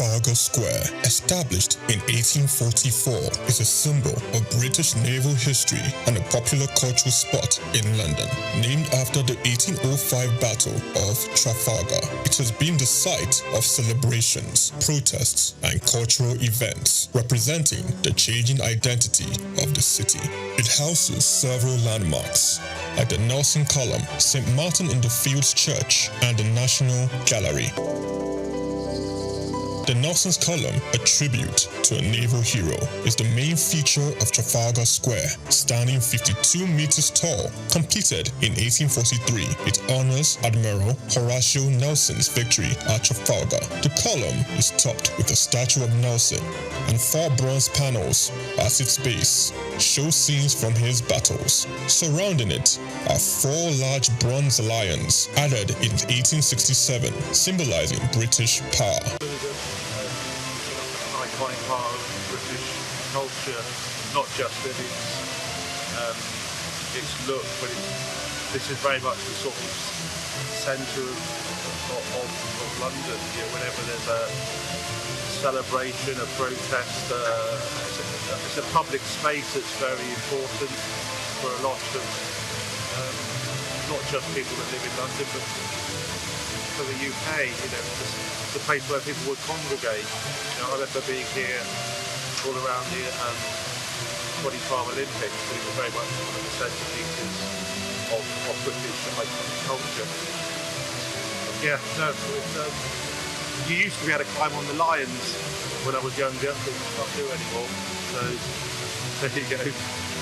Trafalgar Square, established in 1844, is a symbol of British naval history and a popular cultural spot in London. Named after the 1805 Battle of Trafalgar, it has been the site of celebrations, protests, and cultural events, representing the changing identity of the city. It houses several landmarks, like the Nelson Column, St. Martin in the Fields Church, and the National Gallery. The Nelson's Column, a tribute to a naval hero, is the main feature of Trafalgar Square. Standing 52 meters tall, completed in 1843, it honors Admiral Horatio Nelson's victory at Trafalgar. The column is topped with a statue of Nelson, and 4 bronze panels at its base show scenes from his battles. Surrounding it are 4 large bronze lions added in 1867, symbolizing British power. Iconic part of British culture, not just in its look, but this is very much the sort of centre of London. You know, whenever there's a celebration, a protest, it's a public space that's very important for a lot of not just people that live in London, but for the UK. You know, it's a place where people would congregate. You know, I remember being here all around the 2012 Olympics, but it was very much one of the centerpieces of British culture. Yeah, no, you used to be able to climb on the lions when I was younger, but you can't do anymore. So there you go.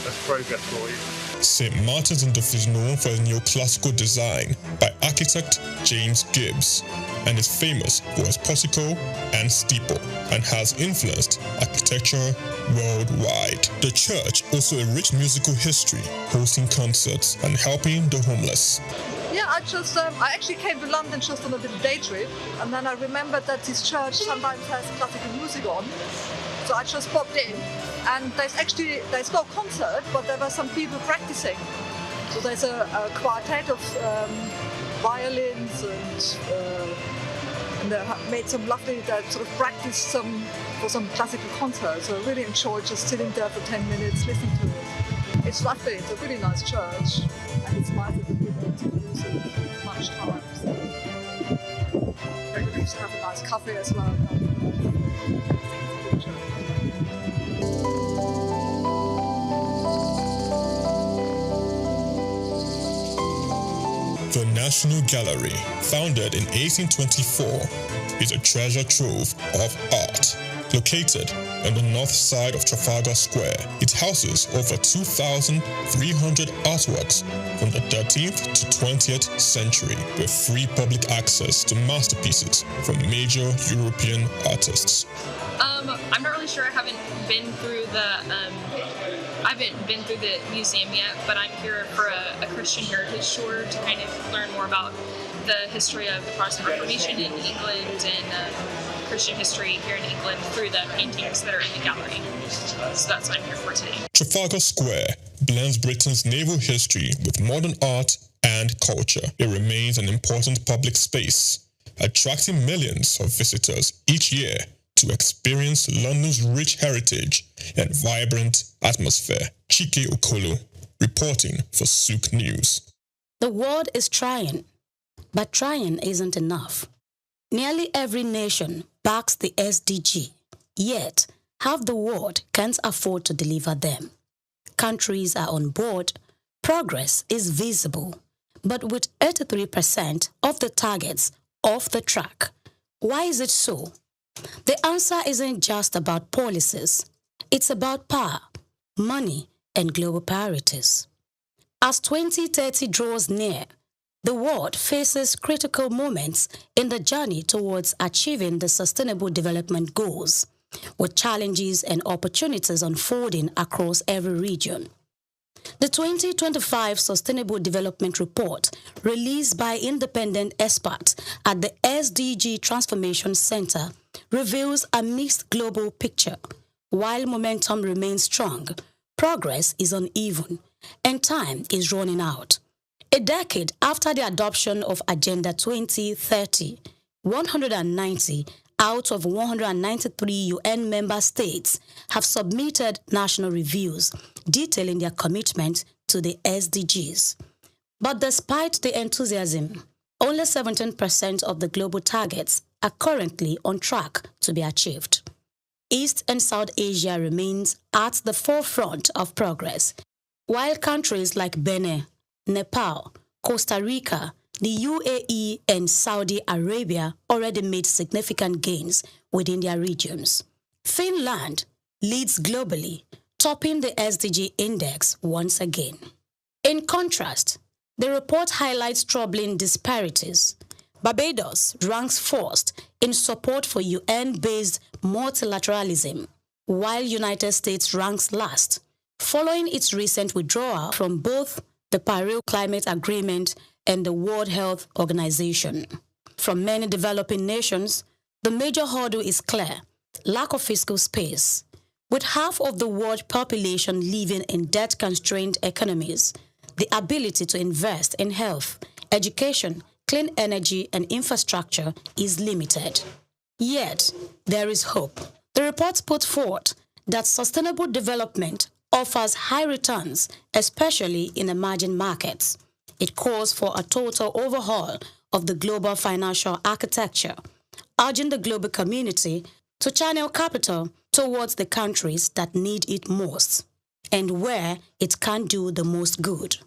That's progress for you. St. Martin's is known for its neoclassical design by architect James Gibbs, and is famous for its portico and steeple, and has influenced architecture worldwide. The church also a rich musical history, hosting concerts and helping the homeless. Yeah, I actually came to London just on a little day trip, and then I remembered that this church sometimes has classical music on, so I just popped in, and there's no concert, but there were some people practicing. So there's a quartet of violins, and they made some lovely, sort of practice for some classical concerts. So I really enjoyed just sitting there for 10 minutes listening to it. It's lovely. It's a really nice church, and it's nice that people don't to use it much time. So we used to have a nice cafe as well. The National Gallery, founded in 1824, is a treasure trove of art. Located on the north side of Trafalgar Square, it houses over 2,300 artworks from the 13th to 20th century, with free public access to masterpieces from major European artists. I'm not really sure. I haven't been through the museum yet, but I'm here for a Christian heritage tour to kind of learn more about the history of the Protestant Reformation in England and Christian history here in England through the paintings that are in the gallery. So that's what I'm here for today. Trafalgar Square blends Britain's naval history with modern art and culture. It remains an important public space, attracting millions of visitors each year to experience London's rich heritage and vibrant atmosphere. Chike Okolo, reporting for SOUQ News. The world is trying, but trying isn't enough. Nearly every nation backs the SDG, yet half the world can't afford to deliver them. Countries are on board, progress is visible, but with 83% of the targets off the track. Why is it so? The answer isn't just about policies. It's about power, money, and global priorities. As 2030 draws near, the world faces critical moments in the journey towards achieving the Sustainable Development Goals, with challenges and opportunities unfolding across every region. The 2025 Sustainable Development Report, released by independent experts at the SDG Transformation Center, reveals a mixed global picture. While momentum remains strong, progress is uneven, and time is running out. A decade after the adoption of Agenda 2030, 190 out of 193 UN member states have submitted national reviews detailing their commitment to the SDGs. But despite the enthusiasm, only 17% of the global targets are currently on track to be achieved. East and South Asia remains at the forefront of progress, while countries like Benin, Nepal, Costa Rica, the UAE and Saudi Arabia already made significant gains within their regions. Finland leads globally, topping the SDG index once again. In contrast, the report highlights troubling disparities. Barbados ranks first in support for UN-based multilateralism, while United States ranks last, following its recent withdrawal from both the Paris Climate Agreement and the World Health Organization. From many developing nations, the major hurdle is clear: lack of fiscal space. With half of the world population living in debt-constrained economies, the ability to invest in health, education, clean energy and infrastructure is limited. Yet, there is hope. The report put forth that sustainable development offers high returns, especially in emerging markets. It calls for a total overhaul of the global financial architecture, urging the global community to channel capital towards the countries that need it most and where it can do the most good.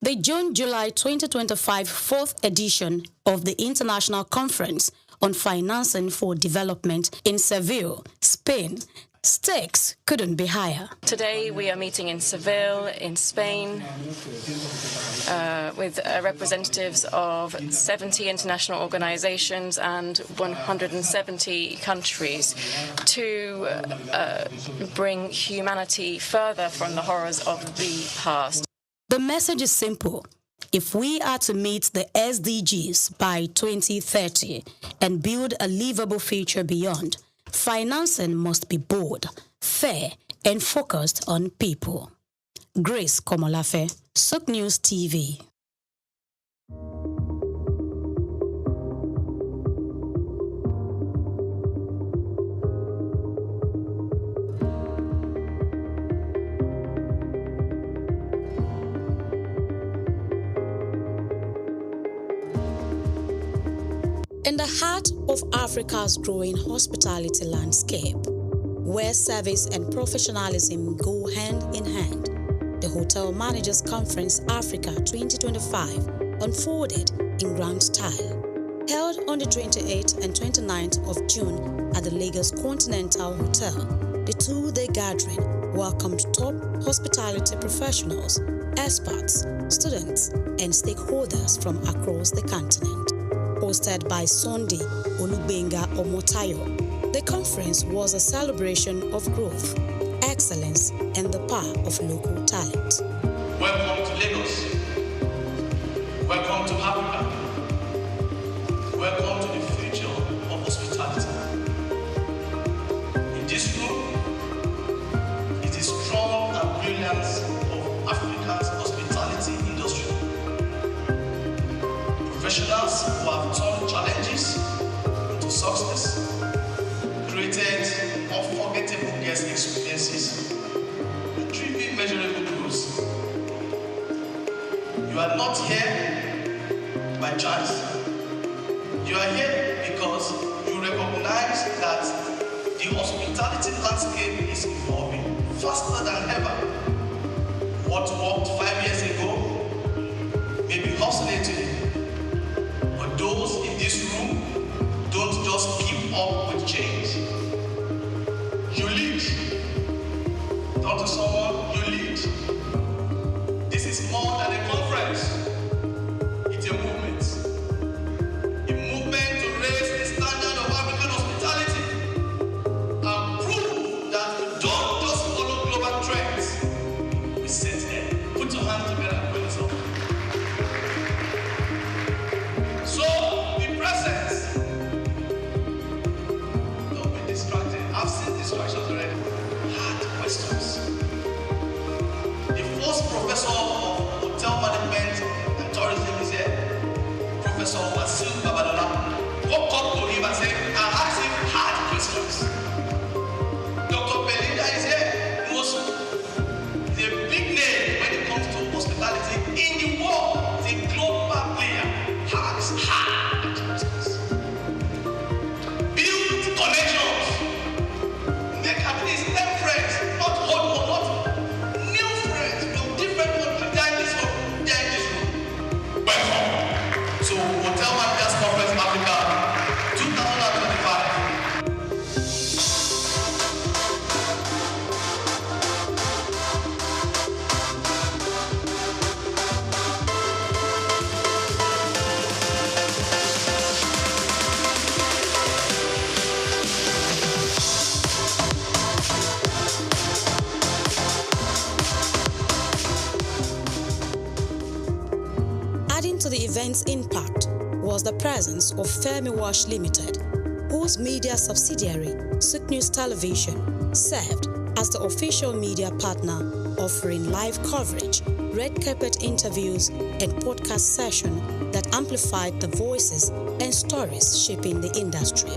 The June-July 2025 fourth edition of the International Conference on Financing for Development in Seville, Spain, stakes couldn't be higher. Today we are meeting in Seville, in Spain, with representatives of 70 international organizations and 170 countries to bring humanity further from the horrors of the past. The message is simple. If we are to meet the SDGs by 2030 and build a livable future beyond, financing must be bold, fair, and focused on people. Grace Komolafe, Souqnews TV. In the heart of Africa's growing hospitality landscape, where service and professionalism go hand in hand, the Hotel Managers Conference Africa 2025 unfolded in grand style. Held on the 28th and 29th of June at the Lagos Continental Hotel, the two-day gathering welcomed top hospitality professionals, experts, students, and stakeholders from across the continent. Hosted by Sunday Olubenga Omotayo, the conference was a celebration of growth, excellence, and the power of local talent. Welcome to Lagos. Welcome to Africa. Welcome to the future of hospitality. In this room is the strong and brilliance of Africa's hospitality industry. Professionals who have turned challenges into success, created unforgettable guest experiences, and achieved measurable growth. You are not here by chance. You are here because you recognize that the hospitality landscape is evolving faster than ever. What worked 5 years ago may be obsolete today. But those in this room don't just keep up with change. You lead. Talk to someone, you lead. This is more than a conference. It's a movement. A movement to raise the standard of African hospitality and prove that we don't just follow global trends. We sit there. Put your hands together and put yourself. So be present. Don't be distracted. I've seen distractions already. Hard questions. The first professor of hotel management and tourism is here, Professor Wasil Babalola. Walk up to him and say, I asked him, to the event's impact was the presence of Femi Wash Limited, whose media subsidiary, Souqnews Television, served as the official media partner, offering live coverage, red carpet interviews, and podcast sessions that amplified the voices and stories shaping the industry.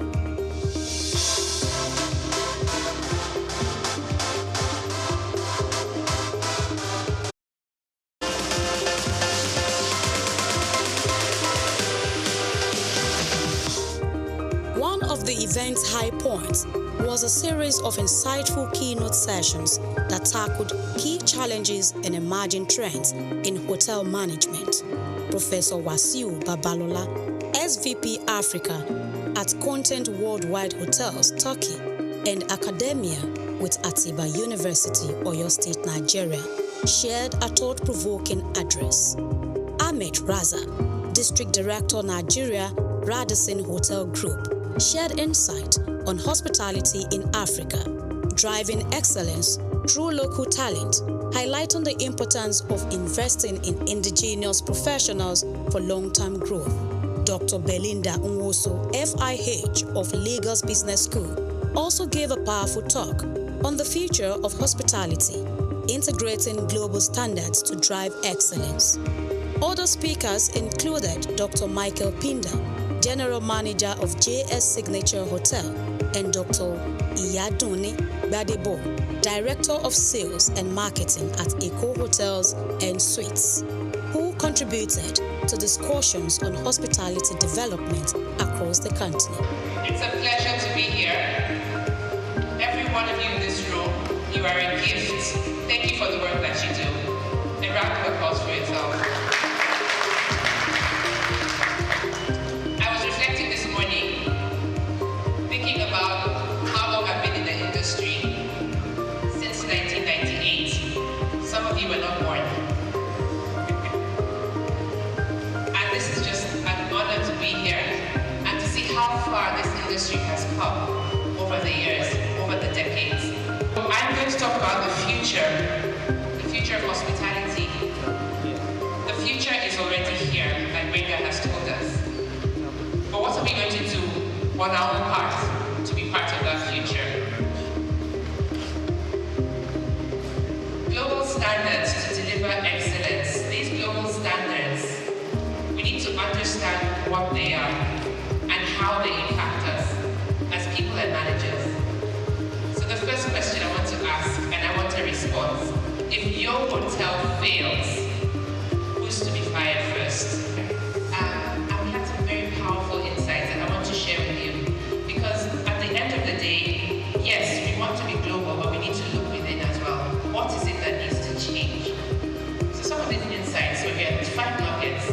One of the event's high points was a series of insightful keynote sessions that tackled key challenges and emerging trends in hotel management. Professor Wasiu Babalola, SVP Africa at Content Worldwide Hotels, Turkey, and Academia with Atiba University, Oyo State, Nigeria, shared a thought-provoking address. Ahmed Raza, District Director, Nigeria, Radisson Hotel Group, shared insight on hospitality in Africa, driving excellence through local talent, highlighting the importance of investing in indigenous professionals for long-term growth. Dr. Belinda Nwosu, FIH of Lagos Business School, also gave a powerful talk on the future of hospitality, integrating global standards to drive excellence. Other speakers included Dr. Michael Pinda, General Manager of JS Signature Hotel, and Dr. Iyaduni Badebo, Director of Sales and Marketing at Eco Hotels and Suites, who contributed to discussions on hospitality development across the continent. It's a pleasure to be here. Every one of you in this room, you are a gift. Thank you for the work that you do. A round of applause for yourself. Some of you were not born. And this is just an honor to be here and to see how far this industry has come over the years, over the decades. I'm going to talk about the future of hospitality. The future is already here, like Brenda has told us. But what are we going to do on our own part to be part of that future? Global standards to deliver excellence. These global standards, we need to understand what they are and how they impact us as people and managers. So the first question I want to ask, and I want a response: if your hotel fails, who's to be fired first? I've had some very powerful insights that I want to share with you, because at the end of the day, yes, we want to be global, but we need to look within as well. What is it that needs to change? So some of these insights, we're here, 5 nuggets.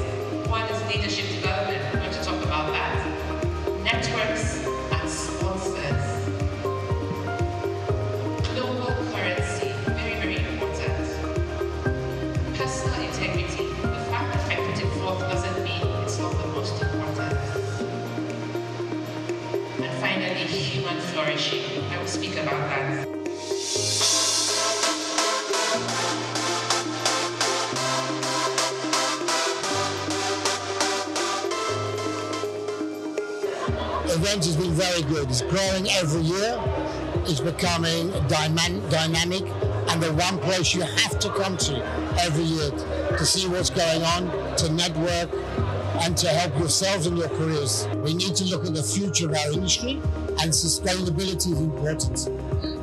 One is leadership development. We're going to talk about that. Networks and sponsors. Global currency, very, very important. Personal integrity. The fact that I put it forth doesn't mean it's not the most important. And finally, human flourishing. I will speak about that. Event has been very good. It's growing every year. It's becoming dynamic, and the one place you have to come to every year to see what's going on, to network, and to help yourselves in your careers. We need to look at the future of our industry, and sustainability is important.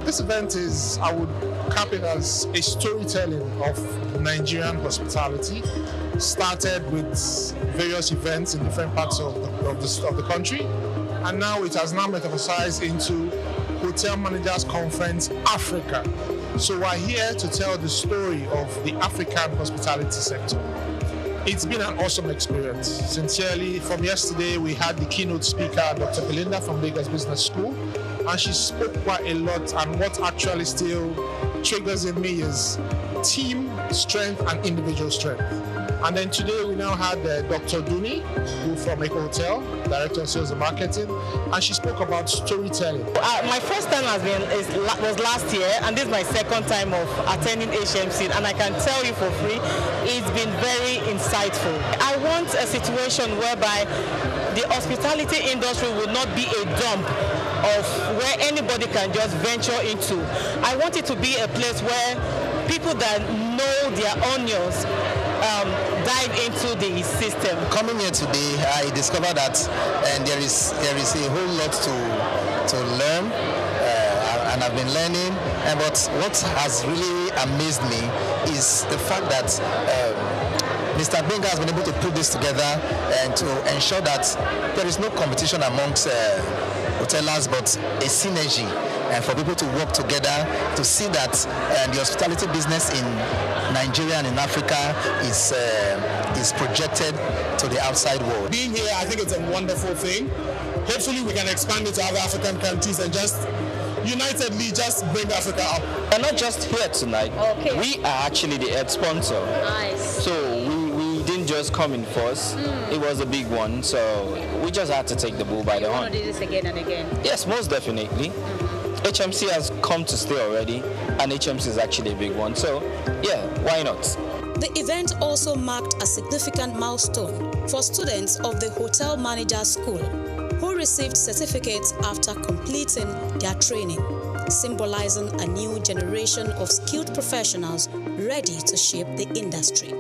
This event is, I would cap it as a storytelling of Nigerian hospitality. Started with various events in different parts of the country, and now it has now metamorphosed into Hotel Managers Conference Africa. So we're here to tell the story of the African hospitality sector. It's been an awesome experience. Sincerely, from yesterday we had the keynote speaker, Dr. Belinda from Lagos Business School, and she spoke quite a lot, and what actually still triggers in me is team strength and individual strength. And then today we now had Dr. Duni, who from Eco Hotel, Director of Sales and Marketing, and she spoke about storytelling. My first time was last year, and this is my second time of attending HMC, and I can tell you for free, it's been very insightful. I want a situation whereby the hospitality industry will not be a dump of where anybody can just venture into. I want it to be a place where people that know their onions dive into the system. Coming here today, I discovered that there is a whole lot to learn, and I've been learning. But what has really amazed me is the fact that Mr. Benga has been able to put this together and to ensure that there is no competition amongst hoteliers, but a synergy, and for people to work together to see that the hospitality business in Nigeria and in Africa is projected to the outside world. Being here, I think it's a wonderful thing. Hopefully we can expand it to other African countries and just unitedly just bring Africa up. We're not just here tonight. Okay. We are actually the head sponsor. Nice. So we didn't just come in first. It was a big one, so we just had to take the bull by the horn. You want to do this again and again? Yes, most definitely. HMC has come to stay already, and HMC is actually a big one. So, yeah, why not? The event also marked a significant milestone for students of the Hotel Managers School, who received certificates after completing their training, symbolizing a new generation of skilled professionals ready to shape the industry.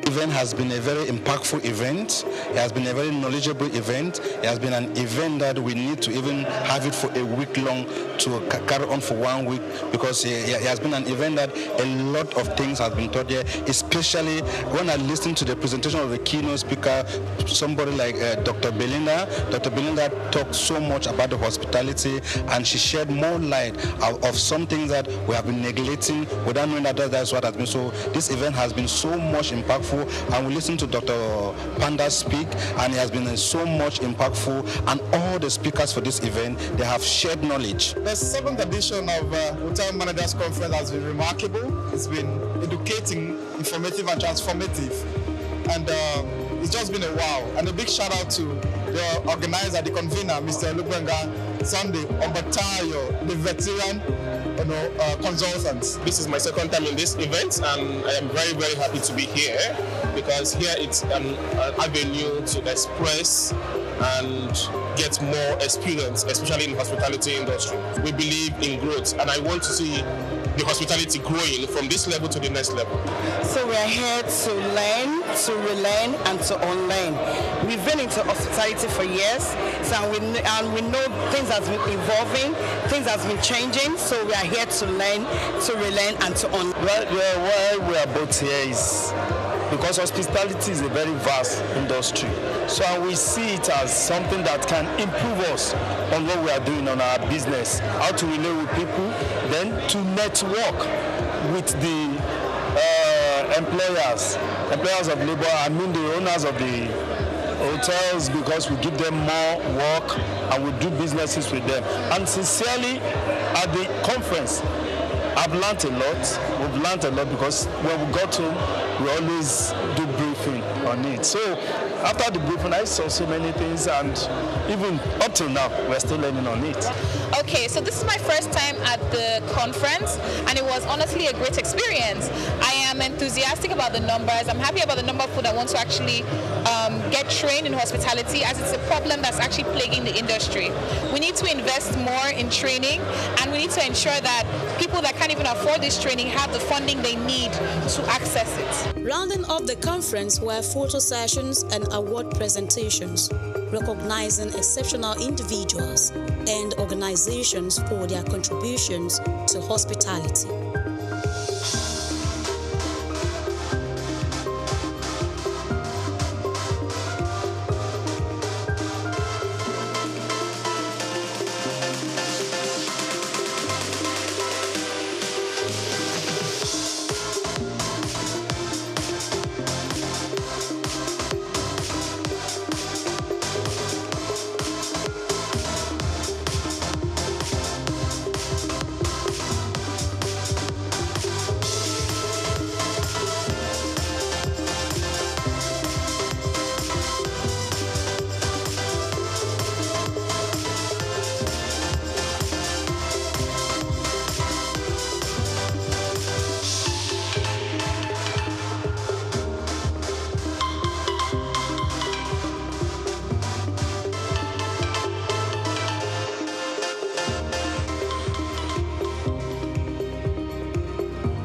The event has been a very impactful event. It has been a very knowledgeable event. It has been an event that we need to even have it for a week long to carry on for 1 week, because it has been an event that a lot of things have been taught here, especially when I listened to the presentation of the keynote speaker, somebody like Dr. Belinda. Dr. Belinda talked so much about the hospitality, and she shed more light of some things that we have been neglecting without knowing that that's what has been. So this event has been so much impactful, and we listened to Dr. Panda speak, and it has been so much impactful, and all the speakers for this event, they have shared knowledge. The 7th edition of Hotel Managers Conference has been remarkable. It's been educating, informative and transformative, and it's just been a wow. And a big shout out to the organizer, the convener, Mr. Lukwenga Sunday Ombatayo, the veteran consultants. This is my second time in this event, and I am very, very happy to be here, because here it's an avenue to express and get more experience, especially in the hospitality industry. We believe in growth, and I want to see the hospitality growing from this level to the next level. So we are here to learn, to relearn, and to unlearn. We've been into hospitality for years, so we know things have been evolving, things have been changing, so we are here to learn, to relearn, and to unlearn. Why we are both here is because hospitality is a very vast industry. So we see it as something that can improve us on what we are doing on our business, how to relate with people, then to network with the employers of labor, I mean the owners of the hotels, because we give them more work and we do businesses with them. And sincerely, at the conference, I've learned a lot. We've learned a lot, because when we got home, we always do briefing on it. So after the briefing, I saw so many things, and even up till now, we're still learning on it. Okay, so this is my first time at the conference, and it was honestly a great experience. I am enthusiastic about the numbers. I'm happy about the number of people that want to actually get trained in hospitality, as it's a problem that's actually plaguing the industry. We need to invest more in training, and we need to ensure that people that can't even afford this training have the funding they need to access it. Rounding off the conference were photo sessions and award presentations, recognizing exceptional individuals and organizations for their contributions to hospitality.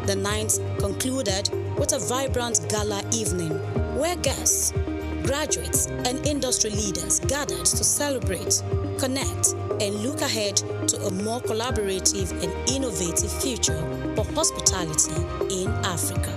The night concluded with a vibrant gala evening where guests, graduates, and industry leaders gathered to celebrate, connect, and look ahead to a more collaborative and innovative future for hospitality in Africa.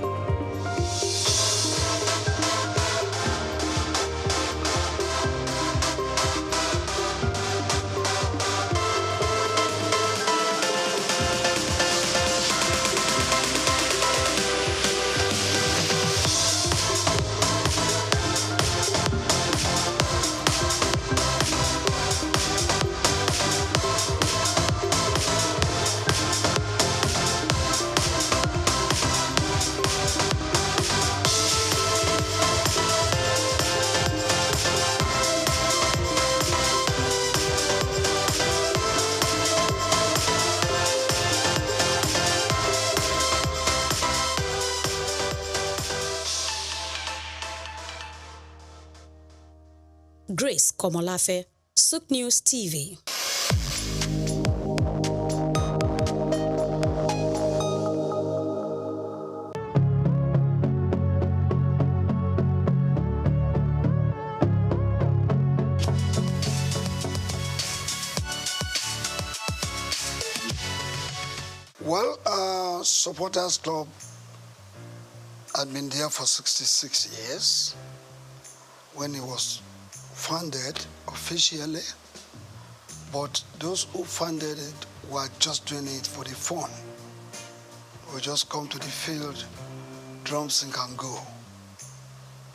Grace Komolafe, Souqnews TV. Well, Supporters Club had been there for 66 years when it was funded officially, but those who funded it were just doing it for the fun. We just come to the field, drum, sing and go.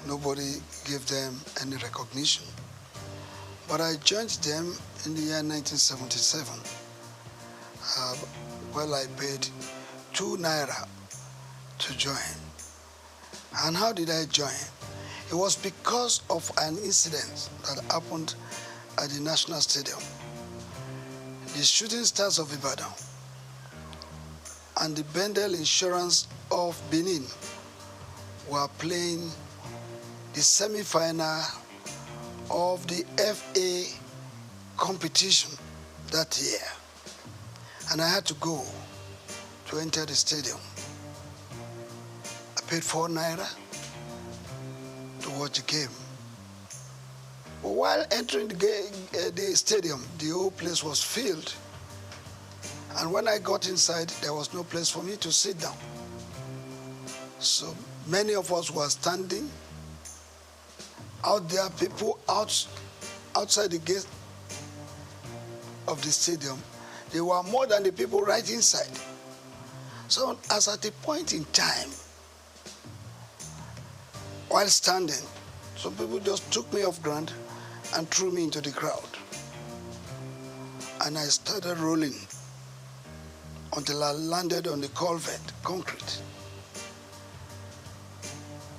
Nobody gave them any recognition. But I joined them in the year 1977. Well, I paid 2 naira to join. And how did I join? It was because of an incident that happened at the National Stadium. The Shooting Stars of Ibadan and the Bendel Insurance of Benin were playing the semi-final of the FA competition that year. And I had to go to enter the stadium. I paid 4 naira to watch the game. But while entering the stadium, the whole place was filled. And when I got inside, there was no place for me to sit down. So many of us were standing. Out there, people outside the gate of the stadium, there were more than the people right inside. So as at a point in time, while standing, some people just took me off ground and threw me into the crowd. And I started rolling until I landed on the culvert, concrete.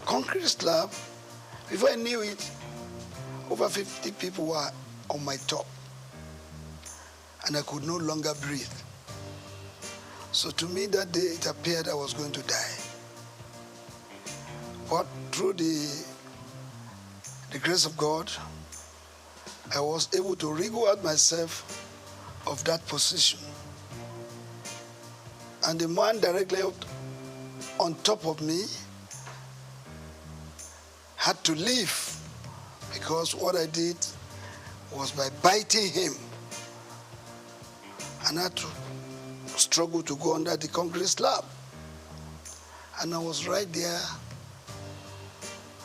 Concrete slab. Before I knew it, over 50 people were on my top. And I could no longer breathe. So to me that day, it appeared I was going to die. But through the grace of God, I was able to wriggle out myself of that position. And the man directly on top of me had to leave, because what I did was by biting him. And I had to struggle to go under the concrete slab. And I was right there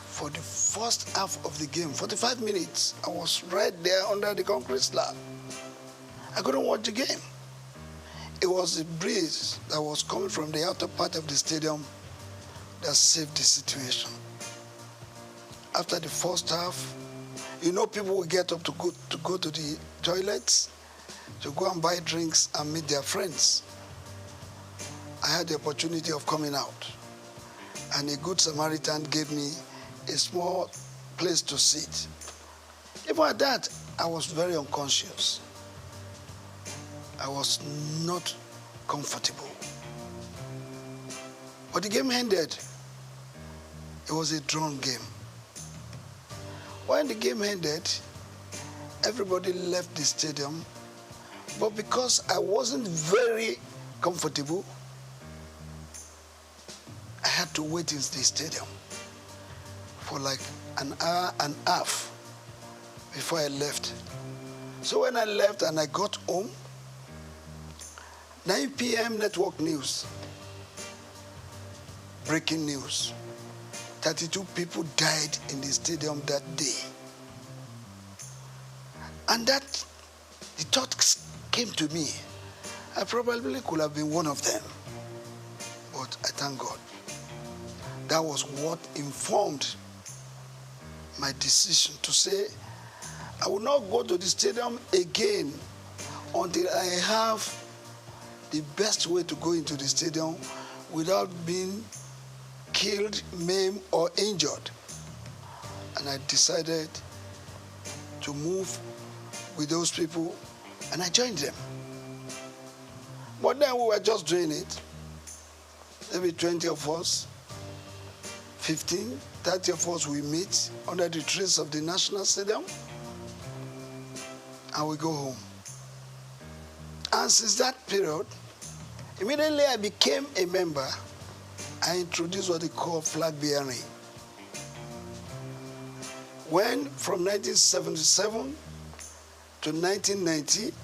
for the first half of the game, 45 minutes. I was right there under the concrete slab. I couldn't watch the game. It was the breeze that was coming from the outer part of the stadium that saved the situation. After the first half, you know, people will get up to go to the toilets, to go and buy drinks and meet their friends. I had the opportunity of coming out, and a good Samaritan gave me a small place to sit. Even at that, I was very unconscious. I was not comfortable. But the game ended. It was a drawn game. When the game ended, everybody left the stadium. But because I wasn't very comfortable, had to wait in the stadium for like an hour and a half before I left. So when I left and I got home, 9 p.m. network news, breaking news. 32 people died in the stadium that day. And that, the thought came to me. I probably could have been one of them. But I thank God. That was what informed my decision to say, I will not go to the stadium again until I have the best way to go into the stadium without being killed, maimed, or injured. And I decided to move with those people, and I joined them. But then we were just doing it. Maybe 20 of us, 15, 30 of us, we meet under the trees of the National Stadium, and we go home. And since that period, immediately I became a member. I introduced what they call flag bearing. When from 1977 to 1990,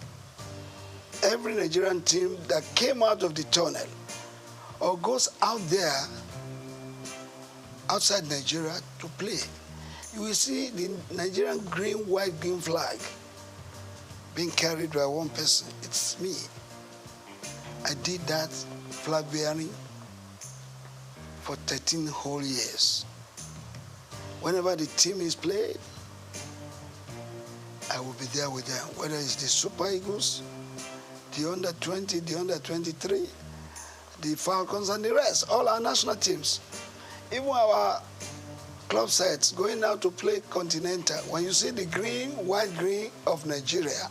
every Nigerian team that came out of the tunnel or goes out there outside Nigeria to play, you will see the Nigerian green, white, green flag being carried by one person. It's me. I did that flag bearing for 13 whole years. Whenever the team is played, I will be there with them, whether it's the Super Eagles, the under-20, the under-23, the Falcons, and the rest, all our national teams. Even our club sides going out to play Continental, when you see the green, white, green of Nigeria,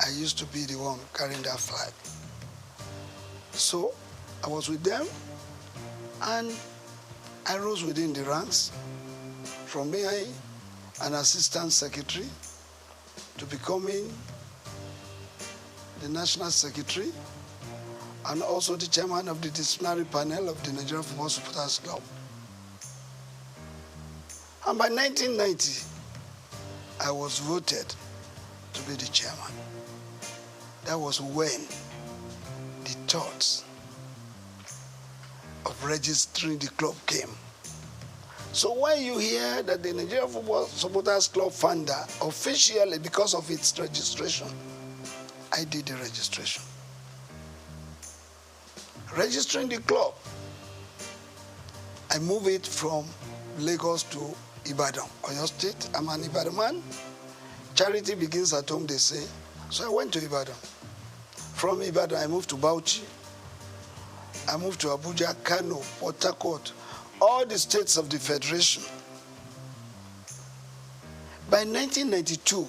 I used to be the one carrying that flag. So I was with them, and I rose within the ranks from being an assistant secretary to becoming the national secretary and also the chairman of the disciplinary panel of the Nigerian Football Supporters Club. And by 1990, I was voted to be the chairman. That was when the thoughts of registering the club came. So when you hear that the Nigerian Football Supporters Club founder, officially because of its registration, I did the registration. Registering the club, I moved it from Lagos to Ibadan, Oyo State. I'm an Ibadan man. Charity begins at home, they say. So I went to Ibadan. From Ibadan, I moved to Bauchi. I moved to Abuja, Kano, Port Harcourt, all the states of the Federation. By 1992,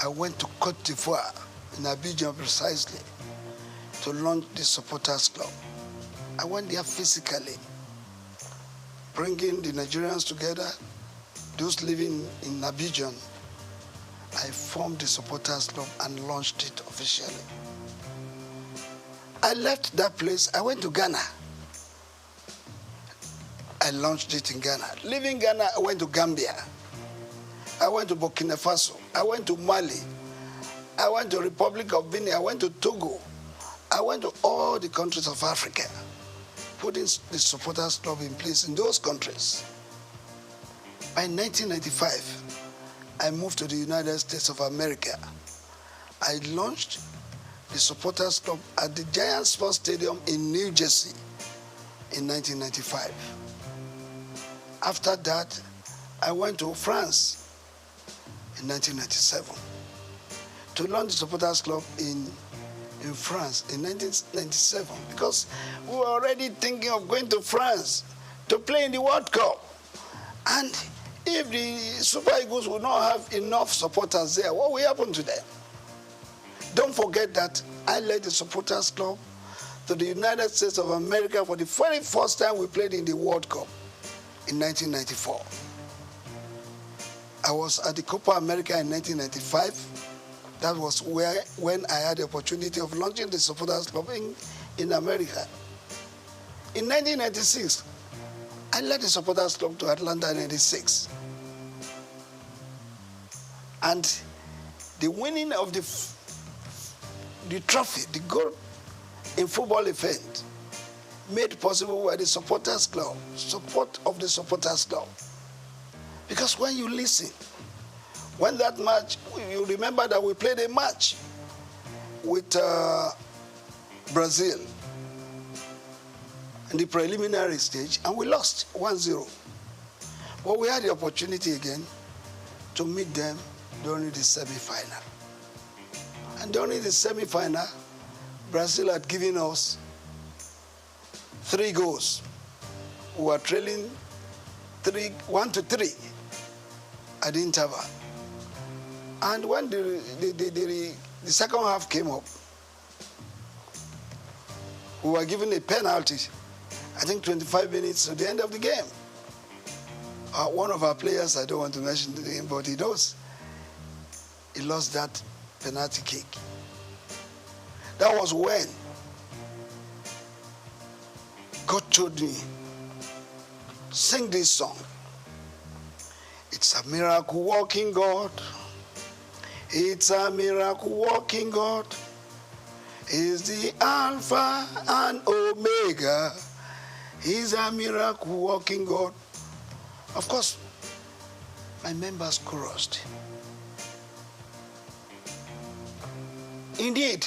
I went to Cote d'Ivoire, in Abidjan precisely, to launch the Supporters Club. I went there physically, bringing the Nigerians together, those living in Abidjan. I formed the Supporters Club and launched it officially. I left that place, I went to Ghana. I launched it in Ghana. Leaving Ghana, I went to Gambia. I went to Burkina Faso. I went to Mali. I went to Republic of Benin. I went to Togo. I went to all the countries of Africa, putting the Supporters Club in place in those countries. By 1995, I moved to the United States of America. I launched the Supporters Club at the Giant Sports Stadium in New Jersey in 1995. After that, I went to France in 1997 to launch the Supporters Club in France in 1997 because we were already thinking of going to France to play in the World Cup. And if the Super Eagles will not have enough supporters there, what will happen to them? Don't forget that I led the Supporters Club to the United States of America for the very first time we played in the World Cup in 1994. I was at the Copa America in 1995. That was when I had the opportunity of launching the Supporters Club in America. In 1996, I led the supporters club to Atlanta in 96. And the winning of the trophy, the gold in football event, made possible by the supporters club, support of the supporters club. Because when you listen, when that match, you remember that we played a match with Brazil in the preliminary stage, and we lost 1-0. But we had the opportunity again to meet them during the semi-final. And during the semi-final, Brazil had given us 3 goals. We were trailing 1-3 at the interval. And when the second half came up, we were given a penalty, I think 25 minutes to the end of the game. One of our players, I don't want to mention the name, but he knows, he lost that penalty kick. That was when God told me, sing this song. It's a miracle working God. It's a miracle working God. He's the Alpha and Omega. He's a miracle working God. Of course, my members chorused. Indeed,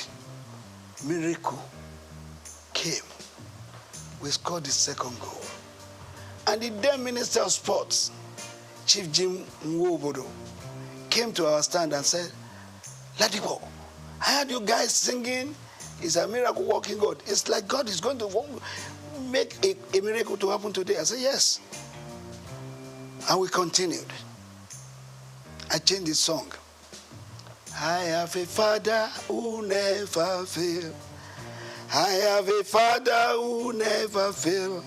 miracle came. We scored the second goal. And the then Minister of Sports, Chief Jim Nwobodo, came to our stand and said, let it go. I heard you guys singing, it's a miracle working God. It's like God is going to make a miracle to happen today. I said, yes. And we continued. I changed the song. I have a Father who never fails. I have a Father who never fails.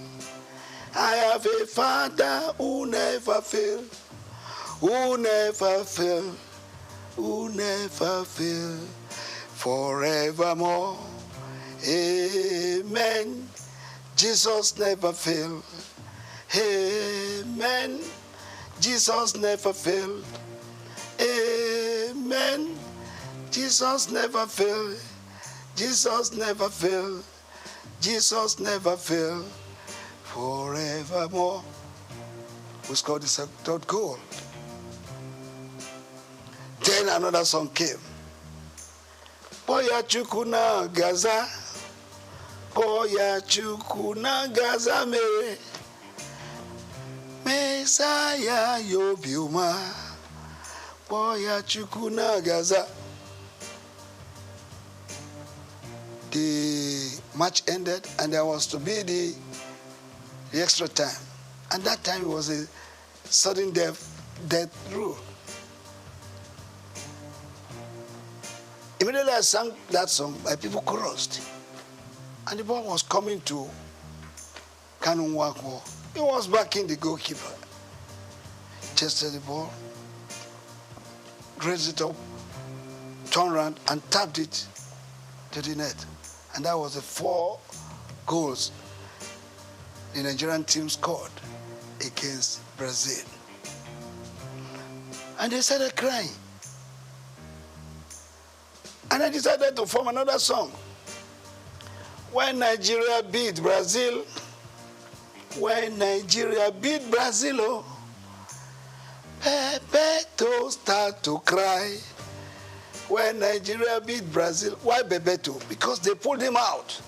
I have a Father who never fails. Who never fails. Who never fails. Forevermore. Amen. Jesus never failed. Amen. Jesus never failed. Amen. Jesus never failed. Jesus never failed. Jesus never failed. Forevermore. We scored the third goal. Then another song came. Boya chukuna gaza. Boya chukuna gaza mere. Messiah yobiuma. Boya chukuna gaza. The match ended and there was to be the extra time. And that time was a sudden death rule. Immediately I sang that song, my people chorused. And the ball was coming to Kanun Wakwo. He was backing the goalkeeper. Chested the ball, raised it up, turned around and tapped it to the net. And that was the 4 goals the Nigerian team scored against Brazil. And they started crying. And I decided to form another song. When Nigeria beat Brazil, when Nigeria beat Brazil, oh, Bebeto start to cry. When Nigeria beat Brazil, why Bebeto? Because they pulled him out.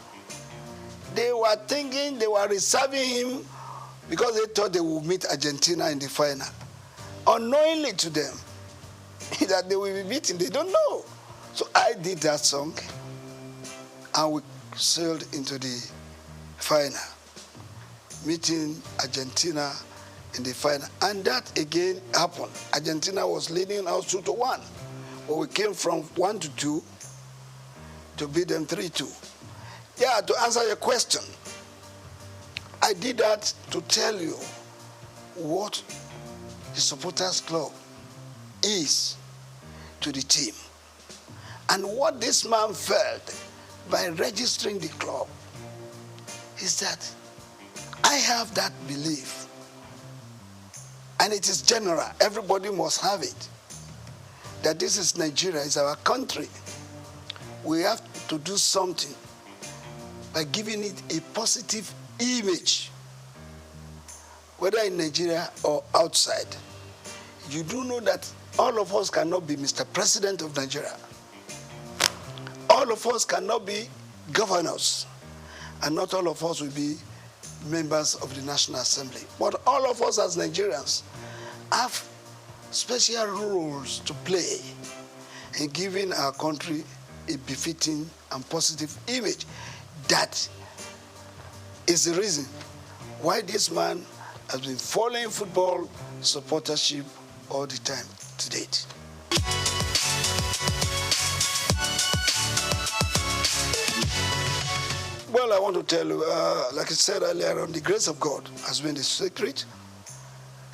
They were thinking they were reserving him because they thought they would meet Argentina in the final. Unknowingly to them, that they will be beaten, they don't know. So I did that song, and we sailed into the final, meeting Argentina in the final. And that again happened. Argentina was leading us 2-1, but we came from 1-2 to beat them 3-2. Yeah, to answer your question, I did that to tell you what the supporters club is to the team. And what this man felt by registering the club is that I have that belief, and it is general. Everybody must have it, that this is Nigeria, it's our country. We have to do something by giving it a positive image, whether in Nigeria or outside. You do know that all of us cannot be Mr. President of Nigeria. All of us cannot be governors, and not all of us will be members of the National Assembly. But all of us as Nigerians have special roles to play in giving our country a befitting and positive image. That is the reason why this man has been following football supportership all the time to date. Well, I want to tell you, like I said earlier on, the grace of God has been the secret.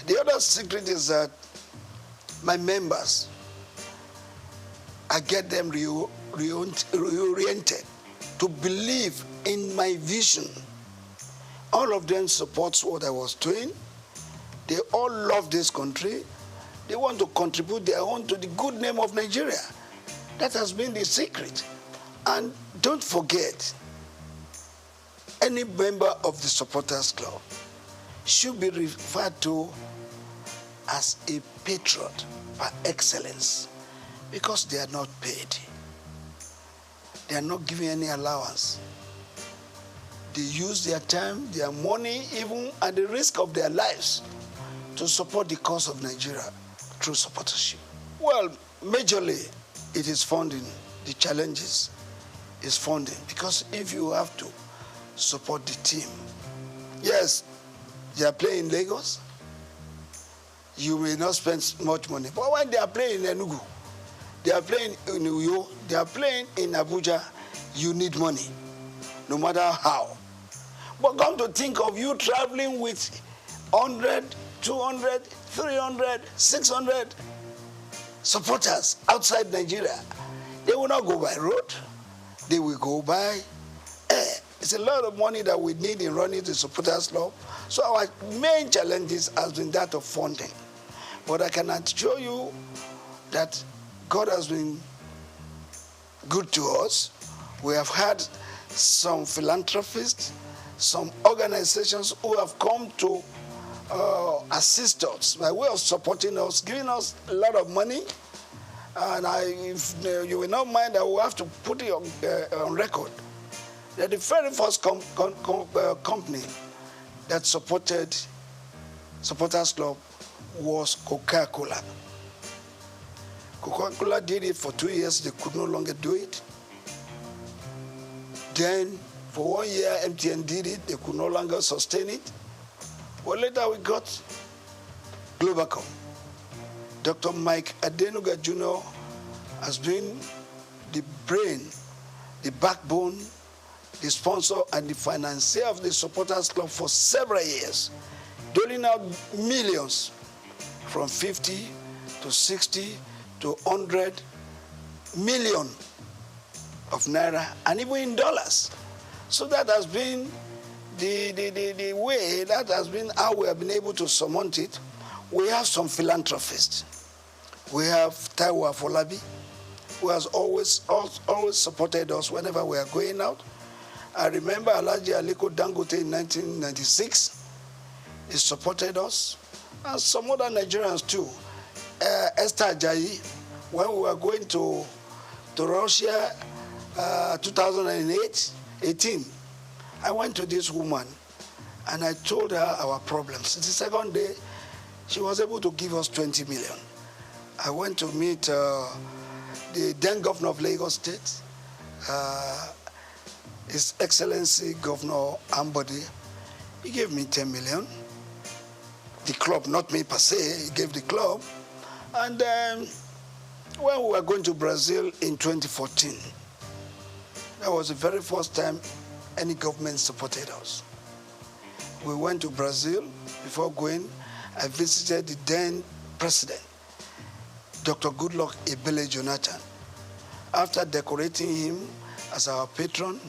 The other secret is that my members, I get them reoriented to believe in my vision. All of them supports what I was doing. They all love this country. They want to contribute their own to the good name of Nigeria. That has been the secret. And don't forget, any member of the supporters club should be referred to as a patron par excellence, because they are not paid. They are not given any allowance. They use their time, their money, even at the risk of their lives, to support the cause of Nigeria through supportership. Well, majorly, it is funding. The challenges is funding, because if you have to support the team, yes, they are playing in Lagos, you may not spend much money. But when they are playing in Enugu, they are playing in Uyo, they are playing in Abuja, you need money, no matter how. But come to think of you traveling with 100, 200, 300, 600 supporters outside Nigeria. They will not go by road. They will go by air. It's a lot of money that we need in running the supporters club. So our main challenges has been that of funding. But I can assure you that God has been good to us. We have had some philanthropists, some organizations who have come to assist us by way of supporting us, giving us a lot of money. And if you will not mind, I will have to put it on record that the very first company that supported Supporters Club was Coca-Cola. Coca-Cola did it for 2 years. They could no longer do it. Then, for 1 year, MTN did it. They could no longer sustain it. Well, later we got Globacom. Dr. Mike Adenuga Jr. has been the brain, the backbone, the sponsor, and the financier of the Supporters Club for several years, doling out millions from 50 to 60 to 100 million of naira, and even in dollars. So that has been the way, that has been how we have been able to surmount it. We have some philanthropists. We have Taiwo Afolabi, who has always supported us whenever we are going out. I remember Alhaji Aliko Dangote in 1996. He supported us, and some other Nigerians too. Esther Ajayi, when we were going to Russia 2018, I went to this woman and I told her our problems. The second day, she was able to give us 20 million. I went to meet the then governor of Lagos State, His Excellency Governor Ambode. He gave me 10 million. The club, not me per se, he gave the club. And when we were going to Brazil in 2014, that was the very first time any government supported us. We went to Brazil. Before going, I visited the then president, Dr. Goodluck Ebele Jonathan. After decorating him as our patron,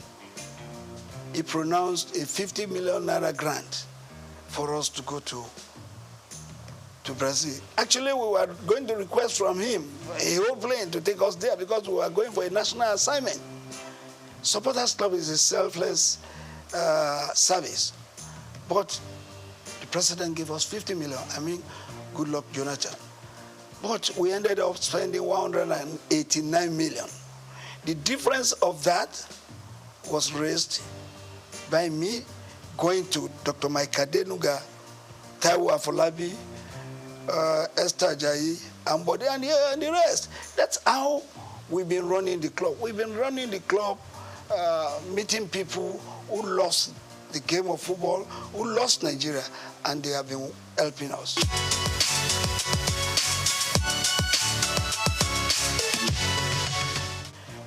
he pronounced a 50 million naira grant for us to go to Brazil. Actually, we were going to request from him a whole plane to take us there because we were going for a national assignment. Supporters Club is a selfless service. But the president gave us 50 million. I mean, good luck, Jonathan. But we ended up spending 189 million. The difference of that was raised by me going to Dr. Mike Adenuga, Taiwo Afolabi, Esther Ajayi, Ambode, and the rest. That's how we've been running the club. We've been running the club, meeting people who lost the game of football, who lost Nigeria, and they have been helping us.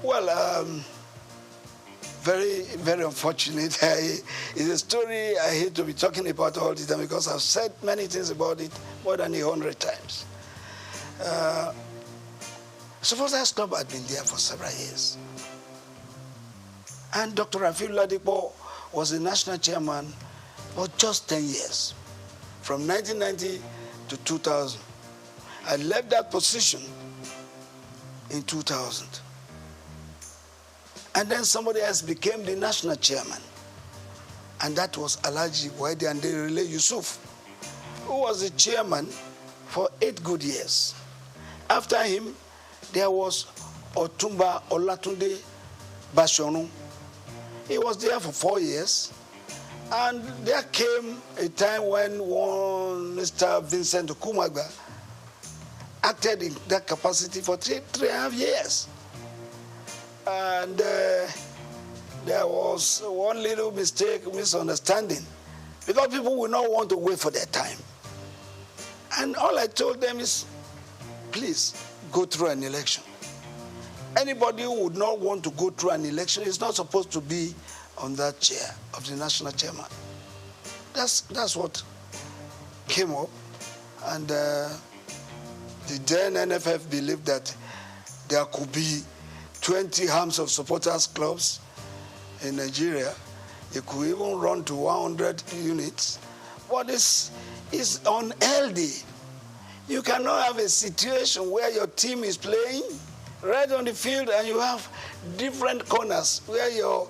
Well, very, very unfortunate. It's a story I hate to be talking about all the time because I've said many things about it more than 100 times. Supporters Club had been there for several years. And Dr. Rafiu Ladipo was the national chairman for just 10 years, from 1990 to 2000. I left that position in 2000. And then somebody else became the national chairman. And that was Alhaji Waidi Anderile Yusuf, who was the chairman for 8 good years. After him, there was Otumba Olatunde Bashonu. He was there for 4 years. And there came a time when one Mr. Vincent Okumagba acted in that capacity for 3.5 years. And there was one little misunderstanding, because people will not want to wait for their time. And all I told them is, please go through an election. Anybody who would not want to go through an election is not supposed to be on that chair of the national chairman. That's what came up. And the then NFF believed that there could be 20 arms of supporters clubs in Nigeria. It could even run to 100 units. But it's unhealthy. You cannot have a situation where your team is playing right on the field and you have different corners where you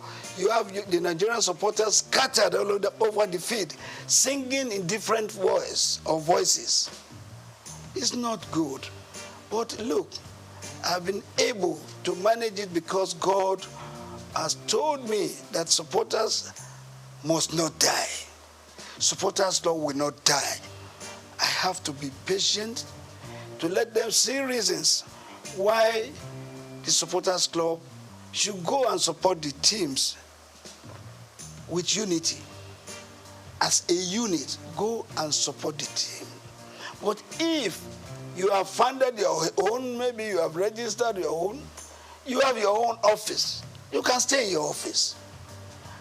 have the Nigerian supporters scattered all over the field, singing in different voices. It's not good. But look, I've been able to manage it because God has told me that supporters must not die. Supporters Club will not die. I have to be patient to let them see reasons why the Supporters Club should go and support the teams with unity. As a unit, go and support the team. But if you have funded your own, maybe you have registered your own, you have your own office, you can stay in your office.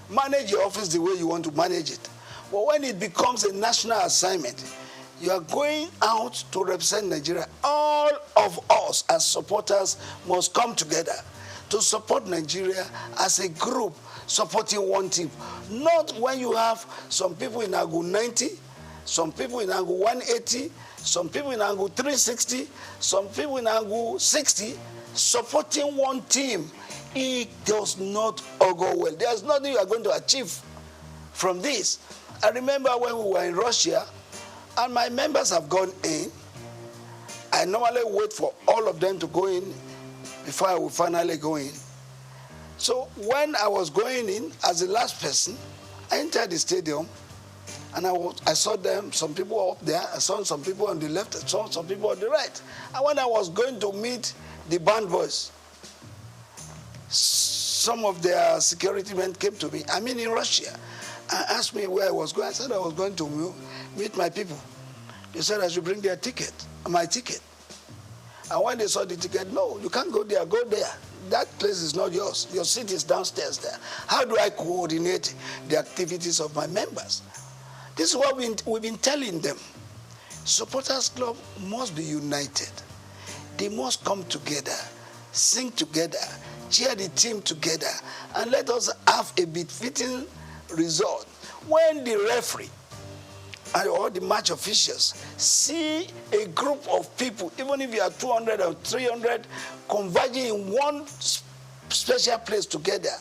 Manage your office the way you want to manage it. But when it becomes a national assignment, you are going out to represent Nigeria. All of us as supporters must come together to support Nigeria as a group supporting one team. Not when you have some people in angle 90, some people in angle 180, some people in angle 360, some people in angle 60, supporting one team. It does not augur well. There's nothing you are going to achieve from this. I remember when we were in Russia, and my members have gone in. I normally wait for all of them to go in before I will finally go in. So when I was going in as the last person, I entered the stadium, and I saw them, some people up there, I saw some people on the left, I saw some people on the right. And when I was going to meet the band boys, some of their security men came to me, I'm in Russia, and asked me where I was going. I said I was going to meet my people. They said I should bring their ticket, my ticket. And when they saw the ticket, no, you can't go there, go there. That place is not yours. Your seat is downstairs there. How do I coordinate the activities of my members? This is what we've been telling them. Supporters Club must be united. They must come together, sing together, cheer the team together, and let us have a befitting result. When the referee and all the match officials see a group of people, even if you are 200 or 300, converging in one special place together,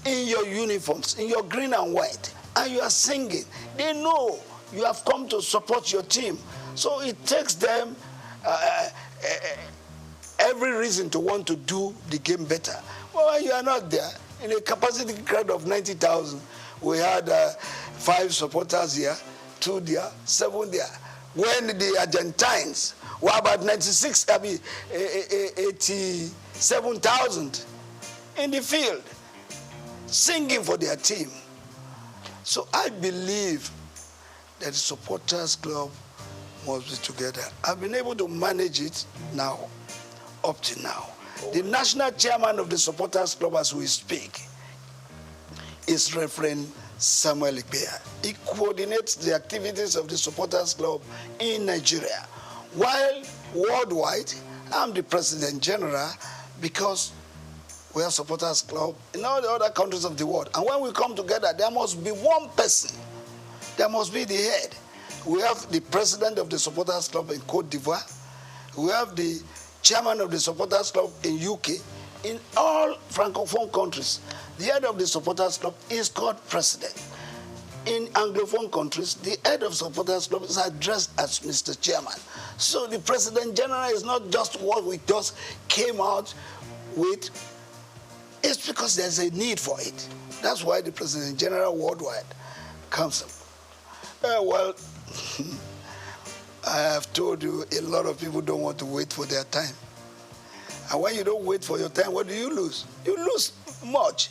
in your uniforms, in your green and white, and you are singing, they know you have come to support your team. So it takes them every reason to want to do the game better. Well, when you are not there, in a capacity crowd of 90,000, we had 5 supporters here, 2 there, 7 there. When the Argentines were about 87,000 in the field, singing for their team. So I believe that the supporters club must be together. I've been able to manage it now, up to now. The national chairman of the supporters club as we speak is Reverend Samuel Ikpeya. He coordinates the activities of the supporters club in Nigeria. While worldwide, I'm the president general because we have supporters club in all the other countries of the world. And when we come together, there must be one person. There must be the head. We have the president of the supporters club in Côte d'Ivoire. We have the chairman of the supporters club in UK. In all Francophone countries, the head of the supporters club is called president. In Anglophone countries, the head of supporters club is addressed as Mr. Chairman. So the president general is not just what we just came out with. It's because there's a need for it. That's why the president general worldwide comes up. Well, I have told you a lot of people don't want to wait for their time. And when you don't wait for your time, what do you lose? You lose much.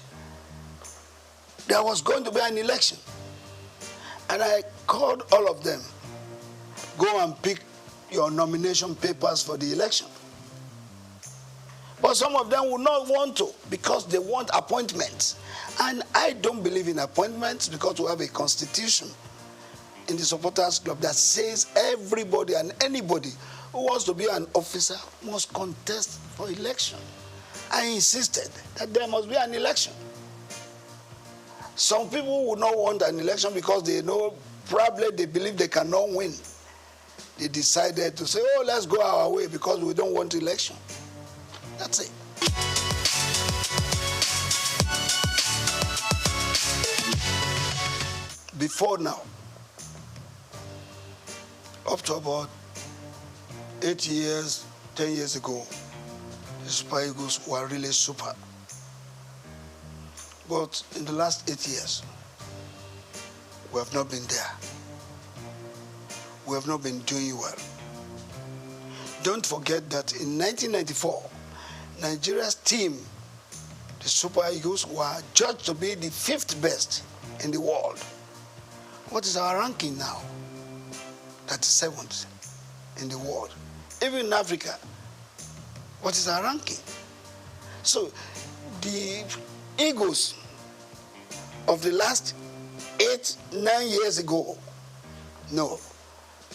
There was going to be an election. And I called all of them, go and pick your nomination papers for the election. But some of them would not want to because they want appointments. And I don't believe in appointments because we have a constitution in the supporters club that says everybody and anybody who wants to be an officer must contest for election. I insisted that there must be an election. Some people would not want an election because they know, probably they believe they cannot win. They decided to say, oh, let's go our way because we don't want election. That's it. Before now, up to about 8 years, 10 years ago, the Super Eagles were really super. But in the last 8 years, we have not been there. We have not been doing well. Don't forget that in 1994, Nigeria's team, the Super Eagles, were judged to be the 5th best in the world. What is our ranking now? 37th in the world. Even in Africa, what is our ranking? So the Eagles of the last 8, 9 years ago, no,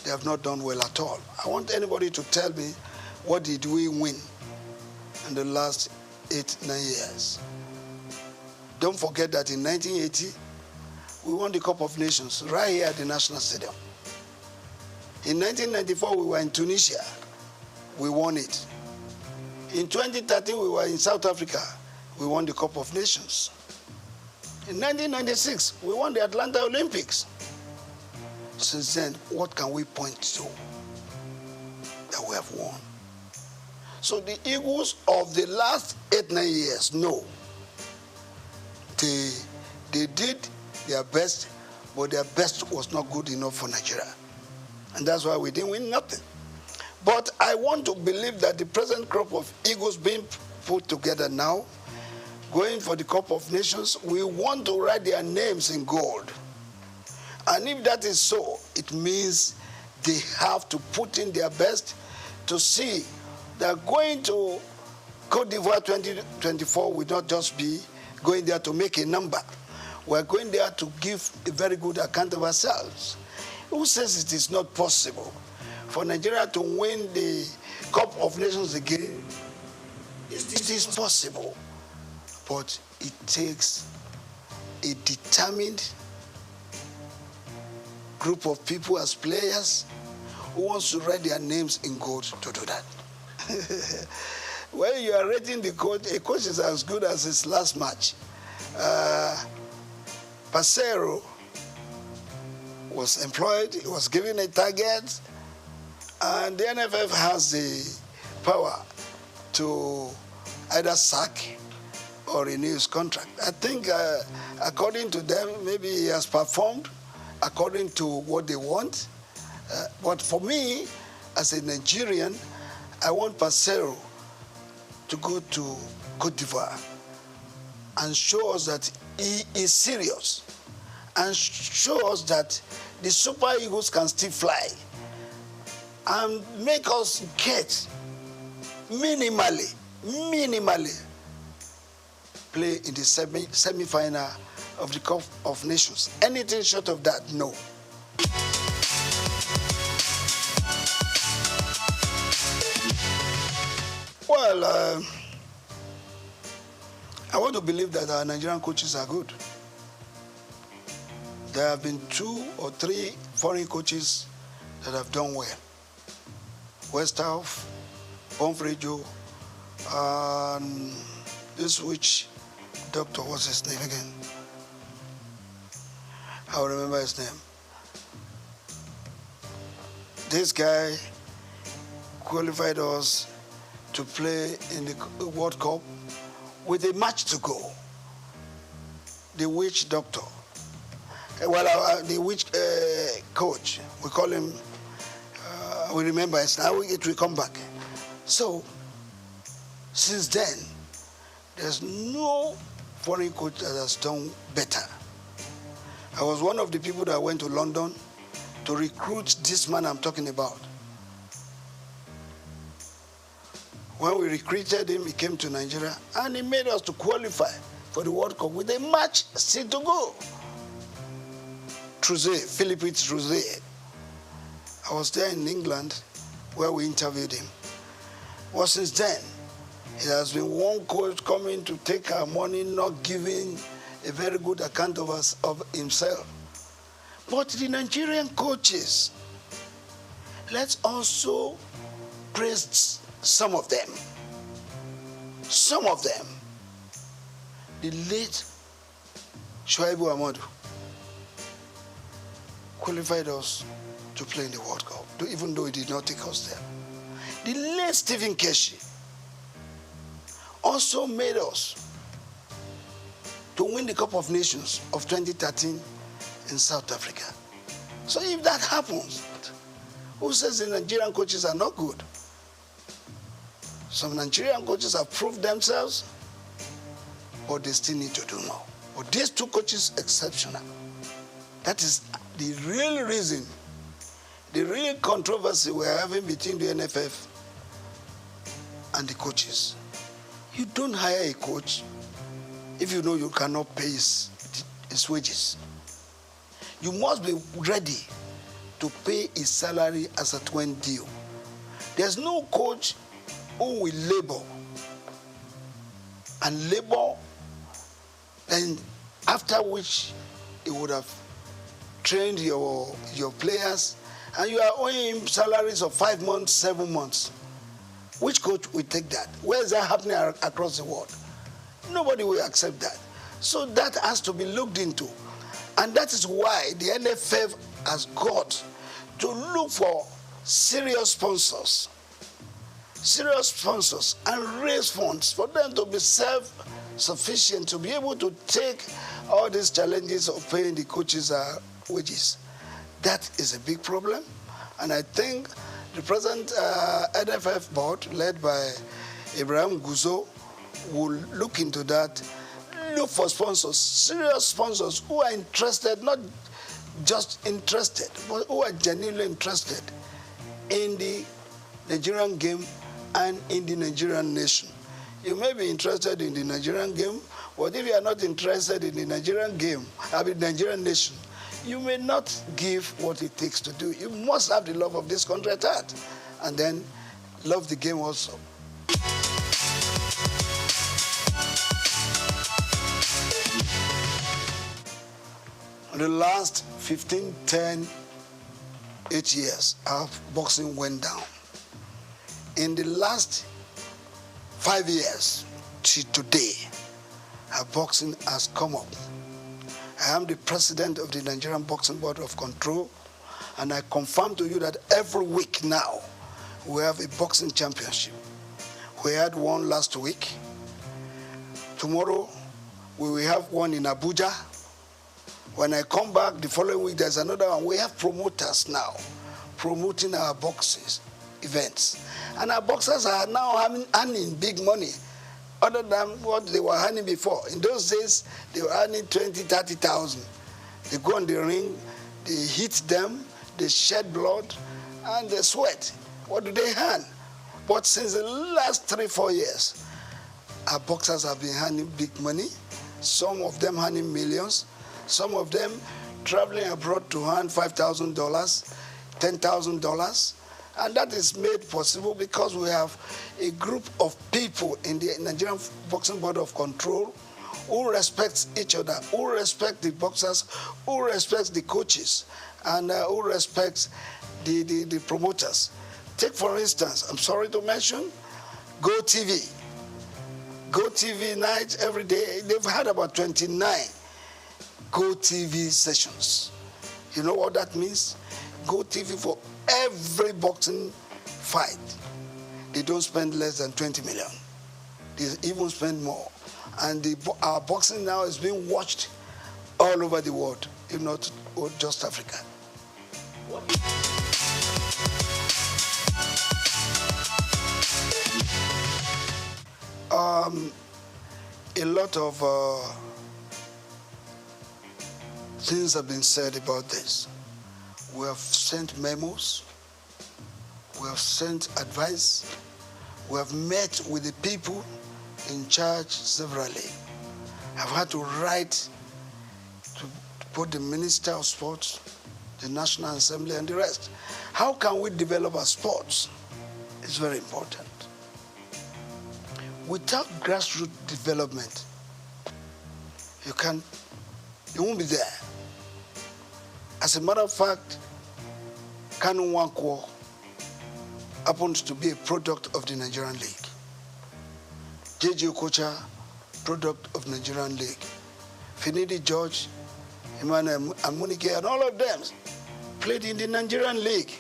they have not done well at all. I want anybody to tell me what did we win in the last 8, 9 years. Don't forget that in 1980, we won the Cup of Nations right here at the National Stadium. In 1994, we were in Tunisia. We won it. In 2013, we were in South Africa. We won the Cup of Nations. In 1996, we won the Atlanta Olympics. Since then, what can we point to that we have won? So the Eagles of the last 8, 9 years, no. They did their best, but their best was not good enough for Nigeria. And that's why we didn't win nothing. But I want to believe that the present crop of Eagles being put together now, going for the Cup of Nations, we want to write their names in gold. And if that is so, it means they have to put in their best to see that going to Côte d'Ivoire 2024 will not just be going there to make a number. We're going there to give a very good account of ourselves. Who says it is not possible for Nigeria to win the Cup of Nations again? It is possible, but it takes a determined group of people as players who wants to write their names in gold to do that. When you are rating the coach, a coach is as good as his last match. Passero was employed, he was given a target, and the NFF has the power to either sack or renew his contract. I think according to them, maybe he has performed according to what they want. But for me, as a Nigerian, I want Passero to go to Cote d'Ivoire and show us that he is serious and show us that the Super Eagles can still fly and make us get minimally play in the semi-final of the Cup of Nations. Anything short of that, no. Well, I want to believe that our Nigerian coaches are good. There have been 2 or 3 foreign coaches that have done well. Westhoff, Bonfrejo, and this which doctor, what's his name again? I'll remember his name. This guy qualified us to play in the World Cup with a match to go. The witch doctor. Well, the witch coach, we call him, we remember it now, it will come back. So, since then, there's no foreign coach that has done better. I was one of the people that went to London to recruit this man I'm talking about. When we recruited him, he came to Nigeria, and he made us to qualify for the World Cup with a match still to go. Philippe Trouzet. I was there in England where we interviewed him. Well, since then, it has been one coach coming to take our money, not giving a very good account of us, of himself. But the Nigerian coaches, let's also praise some of them. Some of them. The late Shuaibu Ahmadu qualified us to play in the World Cup, even though he did not take us there. The late Stephen Keshi also made us to win the Cup of Nations of 2013 in South Africa. So if that happens, who says the Nigerian coaches are not good? Some Nigerian coaches have proved themselves, but they still need to do more. But these 2 coaches, exceptional. That is the real reason, the real controversy we're having between the NFF and the coaches. You don't hire a coach if you know you cannot pay his wages. You must be ready to pay his salary as a twin deal. There's no coach who will labor and labor, and after which he would have trained your players, and you are owing him salaries of 5 months, 7 months. Which coach will take that? Where is that happening across the world? Nobody will accept that. So that has to be looked into. And that is why the NFF has got to look for serious sponsors and raise funds for them to be self-sufficient, to be able to take all these challenges of paying the coaches wages. That is a big problem, and I think the present NFF board, led by Ibrahim Gouzo, will look into that, look for sponsors, serious sponsors who are interested, not just interested, but who are genuinely interested in the Nigerian game and in the Nigerian nation. You may be interested in the Nigerian game, but if you are not interested in the Nigerian game, the Nigerian nation, you may not give what it takes to do. You must have the love of this country at heart, and then love the game also. In the last 15, 10, 8 years, our boxing went down. In the last 5 years to today, our boxing has come up. I am the president of the Nigerian Boxing Board of Control, and I confirm to you that every week now, we have a boxing championship. We had one last week. Tomorrow, we will have one in Abuja. When I come back the following week, there's another one. We have promoters now promoting our boxing events. And our boxers are now earning big money other than what they were earning before. In those days, they were earning 20, 30,000. They go on the ring, they hit them, they shed blood, and they sweat. What do they earn? But since the last 3-4 years, our boxers have been earning big money. Some of them earning millions. Some of them traveling abroad to earn $5,000, $10,000. And that is made possible because we have a group of people in the Nigerian Boxing Board of Control who respects each other, who respect the boxers, who respects the coaches, and who respects the promoters. Take, for instance, I'm sorry to mention, Go TV. Go TV night every day. They've had about 29 Go TV sessions. You know what that means? Go TV for every boxing fight. They don't spend less than 20 million. They even spend more. And our boxing now is being watched all over the world, if not just Africa. A lot of things have been said about this. We have sent memos, we have sent advice, we have met with the people in charge severally. I've had to write to both the Minister of Sports, the National Assembly, and the rest. How can we develop our sports? It's very important. Without grassroots development, you won't be there. As a matter of fact, Kanu Nwankwo happens to be a product of the Nigerian League. J.J. Okocha, product of Nigerian League. Finidi George, Emmanuel Amunike, and all of them played in the Nigerian League.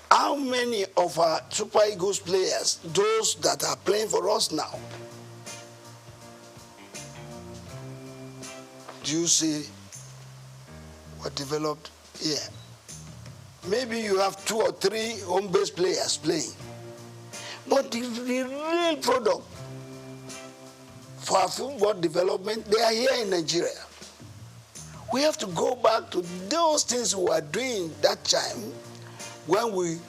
How many of our Super Eagles players, those that are playing for us now, do you see what developed here? Maybe you have 2 or 3 home-based players playing. But the real product for our football development, they are here in Nigeria. We have to go back to those things we were doing that time when we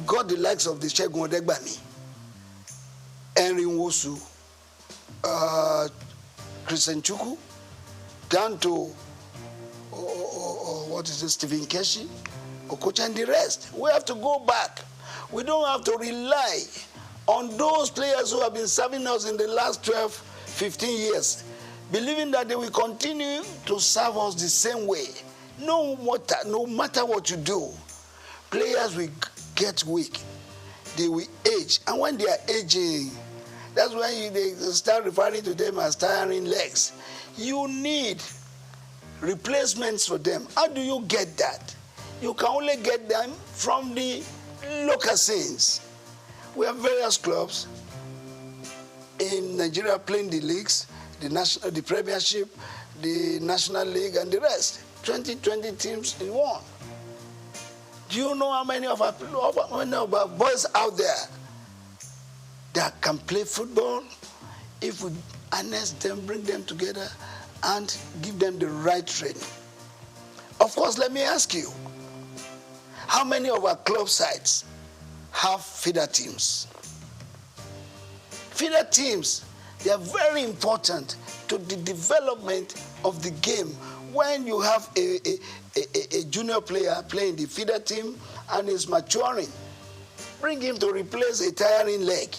got the likes of the Segun Odegbami, Henry Nwosu, Christian Chukwu, down to Stephen Keshi, Okocha, and the rest. We have to go back. We don't have to rely on those players who have been serving us in the last 12, 15 years, believing that they will continue to serve us the same way. No matter what you do, players will get weak. They will age. And when they are aging, that's when they start referring to them as tiring legs. You need replacements for them. How do you get that? You can only get them from the local scenes. We have various clubs in Nigeria playing the leagues, the Premiership, the National League, and the rest. 20 teams in one. Do you know how many of our boys out there that can play football if we harness them, bring them together, and give them the right training? Of course, let me ask you, how many of our club sites have feeder teams? Feeder teams, they are very important to the development of the game. When you have a junior player playing the feeder team and is maturing, bring him to replace a tiring leg.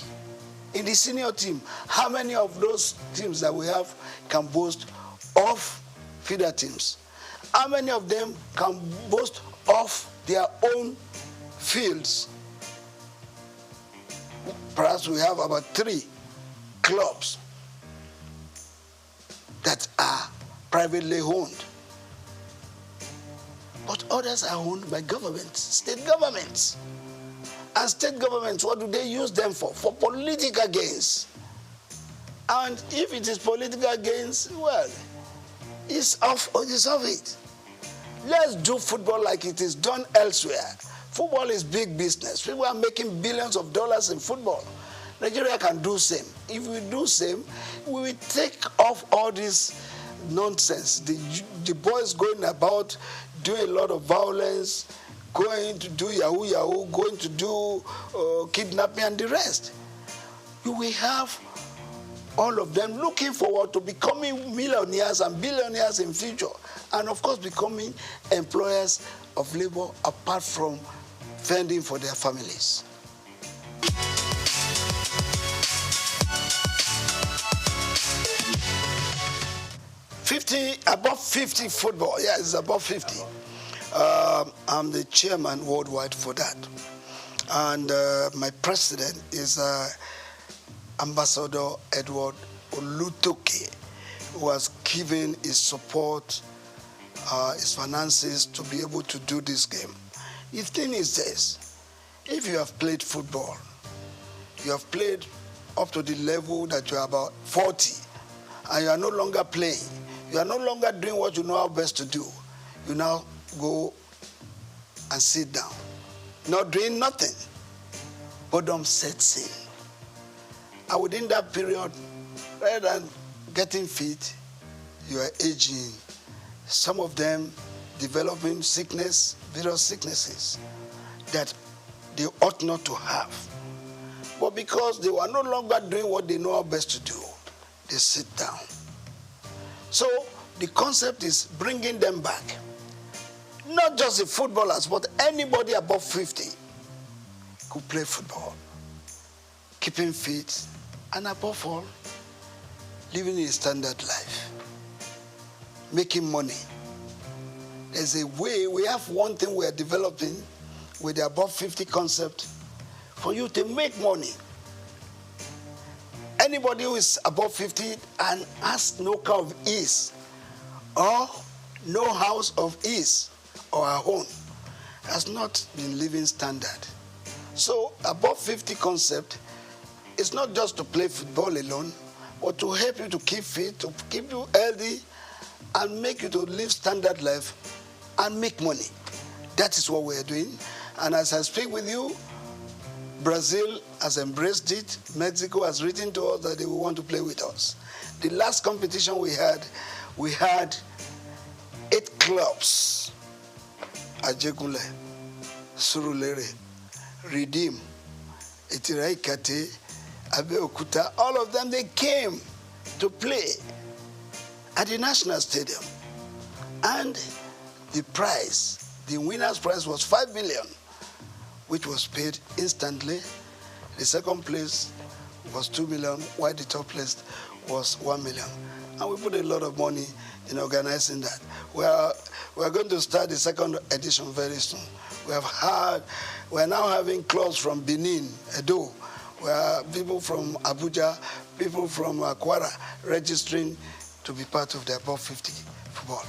In the senior team, how many of those teams that we have can boast of feeder teams? How many of them can boast of their own fields? Perhaps we have about 3 clubs that are privately owned. But others are owned by governments, state governments. And state governments, what do they use them for? For political gains. And if it is political gains, well, it's off it. Let's do football like it is done elsewhere. Football is big business. People are making billions of dollars in football. Nigeria can do same. If we do same, we will take off all this nonsense. The boys going about doing a lot of violence, going to do yahoo, going to do kidnapping and the rest. You will have all of them looking forward to becoming millionaires and billionaires in future, and of course becoming employers of labor apart from fending for their families. Above 50 football, yeah, it's above 50. I'm the chairman worldwide for that. And my president is Ambassador Edward Olutoke, who has given his support, his finances to be able to do this game. The thing is this: if you have played football, you have played up to the level that you are about 40, and you are no longer playing, you are no longer doing what you know how best to do, you now go and sit down, not doing nothing. Boredom sets in. And within that period, rather than getting fit, you are aging. Some of them developing sickness, various sicknesses that they ought not to have. But because they were no longer doing what they know how best to do, they sit down. So the concept is bringing them back. Not just the footballers, but anybody above 50 could play football, keeping fit, and above all, living a standard life, making money. There's a way, we have one thing we are developing with the above 50 concept for you to make money. Anybody who is above 50 and has no car of ease or no house of ease or a home has not been living standard. So above 50 concept is not just to play football alone, but to help you to keep fit, to keep you healthy, and make you to live standard life and make money. That is what we are doing. And as I speak with you, Brazil has embraced it. Mexico has written to us that they will want to play with us. The last competition we had 8 clubs. Ajegule, Surulere, Redeem, Itiraikate, Abeokuta, all of them, they came to play at the National Stadium. And the prize, the winner's prize was 5 million, which was paid instantly. The second place was 2 million, while the third place was 1 million. And we put a lot of money in organizing that. We are going to start the second edition very soon. We are now having clubs from Benin, Edo, where people from Abuja, people from Kwara registering to be part of the above 50 football.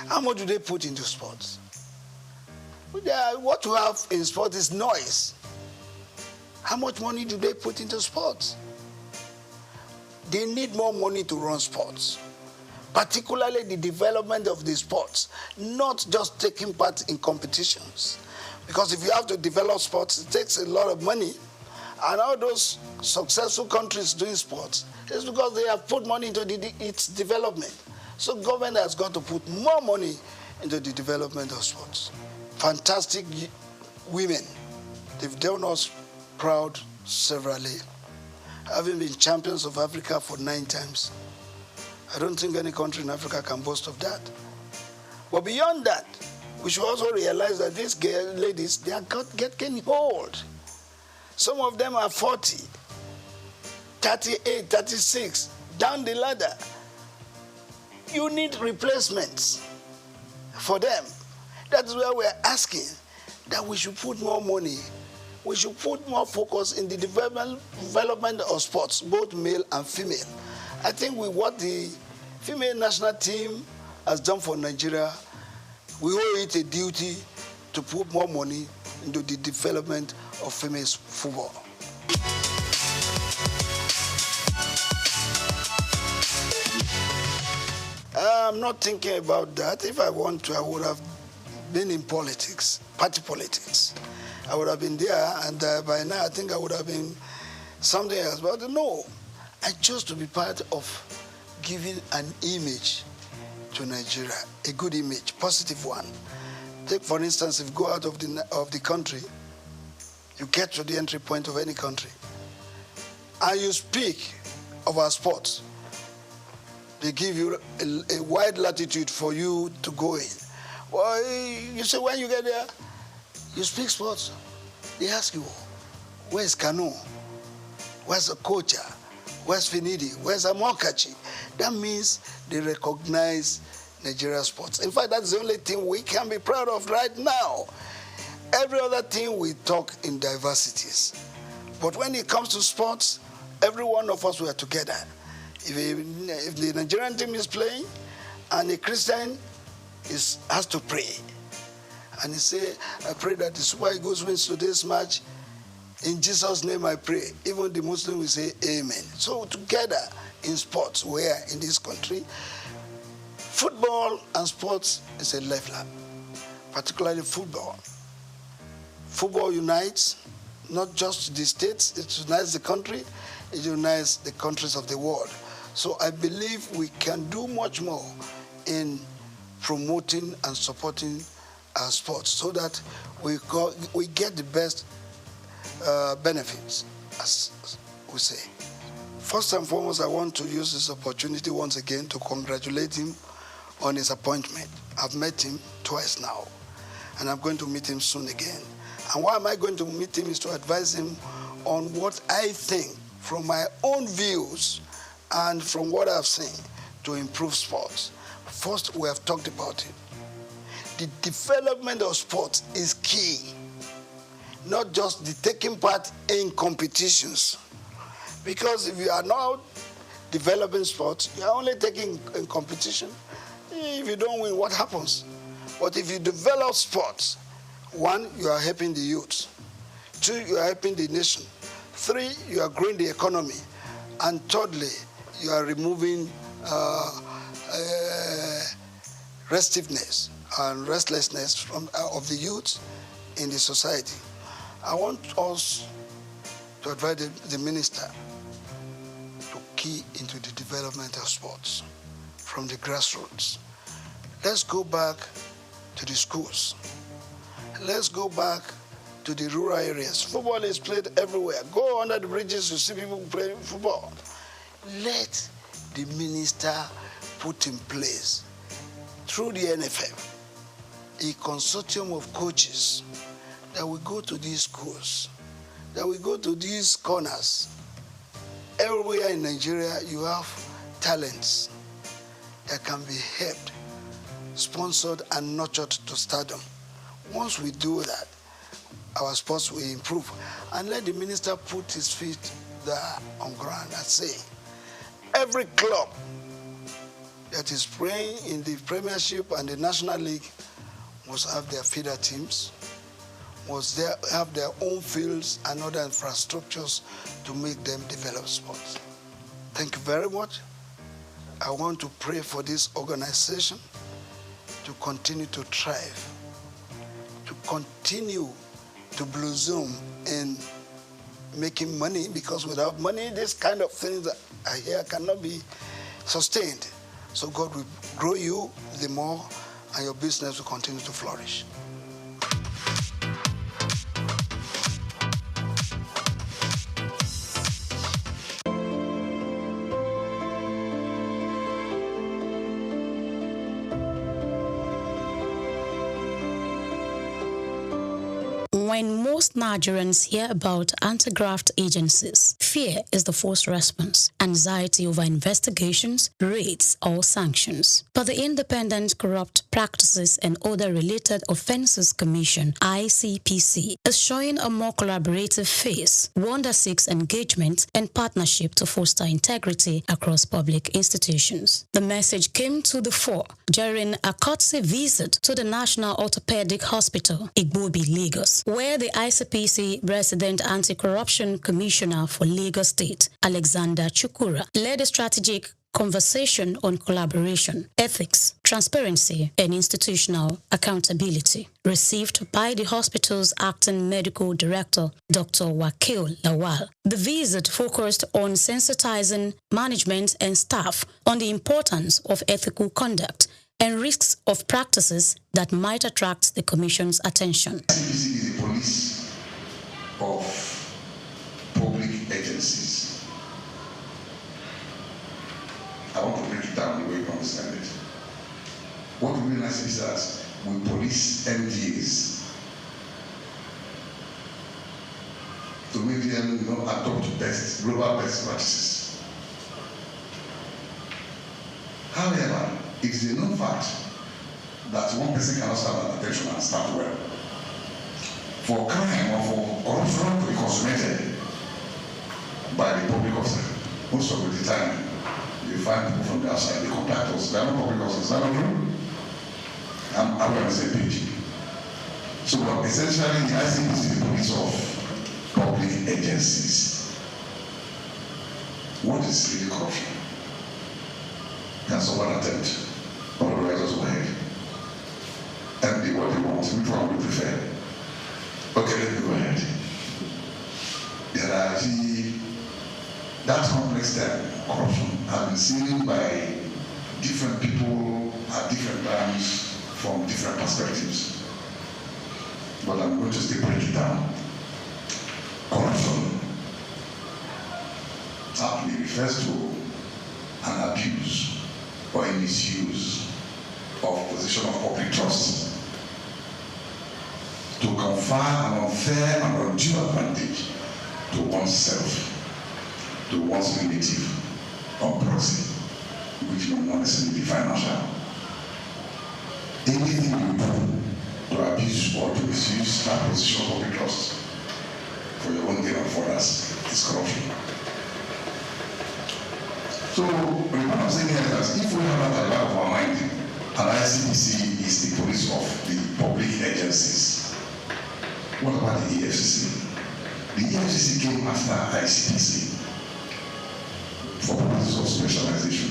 How much do they put into sports? What you have in sports is noise. How much money do they put into sports? They need more money to run sports, particularly the development of the sports, not just taking part in competitions. Because if you have to develop sports, it takes a lot of money. And all those successful countries doing sports, it's because they have put money into its development. So government has got to put more money into the development of sports. Fantastic women. They've done us proud severally, having been champions of Africa for 9 times. I don't think any country in Africa can boast of that. But beyond that, we should also realize that these ladies, they are getting old. Some of them are 40, 38, 36, down the ladder. You need replacements for them. That's where we're asking that we should put more money. We should put more focus in the development of sports, both male and female. I think with what the female national team has done for Nigeria, we owe it a duty to put more money into the development of female football. I'm not thinking about that. If I want to, I would have been in politics, party politics. I would have been there, and by now I think I would have been something else. But no, I chose to be part of giving an image to Nigeria, a good image, positive one. Take, for instance, if you go out of the country, you get to the entry point of any country, and you speak of our sports. They give you a wide latitude for you to go in. Well, you say when you get there, you speak sports. They ask you, where's Kanu? Where's Okocha? Where's Finidi? Where's Amokachi? That means they recognize Nigeria sports. In fact, that's the only thing we can be proud of right now. Every other thing we talk in diversities. But when it comes to sports, every one of us were together. If the Nigerian team is playing and a Christian has to pray, and he say, I pray that the Super Eagles wins today's match. In Jesus' name I pray. Even the Muslim will say amen. So together in sports, where in this country, football and sports is a leveler, particularly football. Football unites not just the states, it unites the country, it unites the countries of the world. So I believe we can do much more in promoting and supporting our sports so that we get the best benefits, as we say. First and foremost, I want to use this opportunity once again to congratulate him on his appointment. I've met him twice now, and I'm going to meet him soon again. And why am I going to meet him is to advise him on what I think from my own views and from what I've seen to improve sports. First, we have talked about it. The development of sports is key, not just the taking part in competitions. Because if you are not developing sports, you are only taking in competition. If you don't win, what happens? But if you develop sports, one, you are helping the youth. Two, you are helping the nation. Three, you are growing the economy. And thirdly, you are removing restiveness and restlessness of the youth in the society. I want us to advise the minister to key into the development of sports from the grassroots. Let's go back to the schools. Let's go back to the rural areas. Football is played everywhere. Go under the bridges, you see people playing football. Let the minister put in place, through the NFF, a consortium of coaches that will go to these schools, that will go to these corners. Everywhere in Nigeria, you have talents that can be helped, sponsored, and nurtured to stardom. Once we do that, our sports will improve. And let the minister put his feet there on ground and say, every club that is playing in the Premiership and the National League must have their feeder teams, must have their own fields and other infrastructures to make them develop sports. Thank you very much. I want to pray for this organization to continue to thrive, to continue to blossom in making money, because without money, this kind of things that I hear cannot be sustained. So God will grow you the more, and your business will continue to flourish. When most Nigerians hear about anti-graft agencies, fear is the first response, anxiety over investigations, raids, or sanctions. But the Independent Corrupt Practices and Other Related Offences Commission, ICPC, is showing a more collaborative face, one that seeks engagement and partnership to foster integrity across public institutions. The message came to the fore during a courtesy visit to the National Orthopedic Hospital, Igbobi, Lagos, where the ICPC Resident Anti-Corruption Commissioner for Lagos State, Alexander Chukura, led a strategic conversation on collaboration, ethics, transparency, and institutional accountability, received by the hospital's acting medical director, Dr. Wakil Lawal. The visit focused on sensitizing management and staff on the importance of ethical conduct and risks of practices that might attract the Commission's attention. ICPC is the police of public agencies. I want to break it down the way you understand it. What we realize is that we police MDAs to make them adopt global best practices. However, it is a known fact that one person cannot serve an attention and start well. For crime or for corruption to be consummated by the public officer, most of the time you find people from the outside, they contact us. They are not public officers, they are not true. I'm aware on the same page. So essentially, the ICPC is the police of public agencies. What is really corruption? Can someone attempt? Otherwise, just go ahead. And what they want, which one would you prefer? Okay, let me go ahead. There are that complex term, corruption, has been seen by different people at different times from different perspectives. But I'm going to still break it down. Corruption aptly refers to an abuse or a misuse of position of public trust to confer an unfair and undue advantage to oneself, to one's relative, or proxy, which may not necessarily be financial. Anything you do to abuse or to misuse that position of public trust for your own gain or for others is corruption. So, what I'm saying here is that if we have that at the back of our mind, and ICPC is the police of the public agencies, what about the EFCC? The EFCC came after ICPC for purposes of specialization,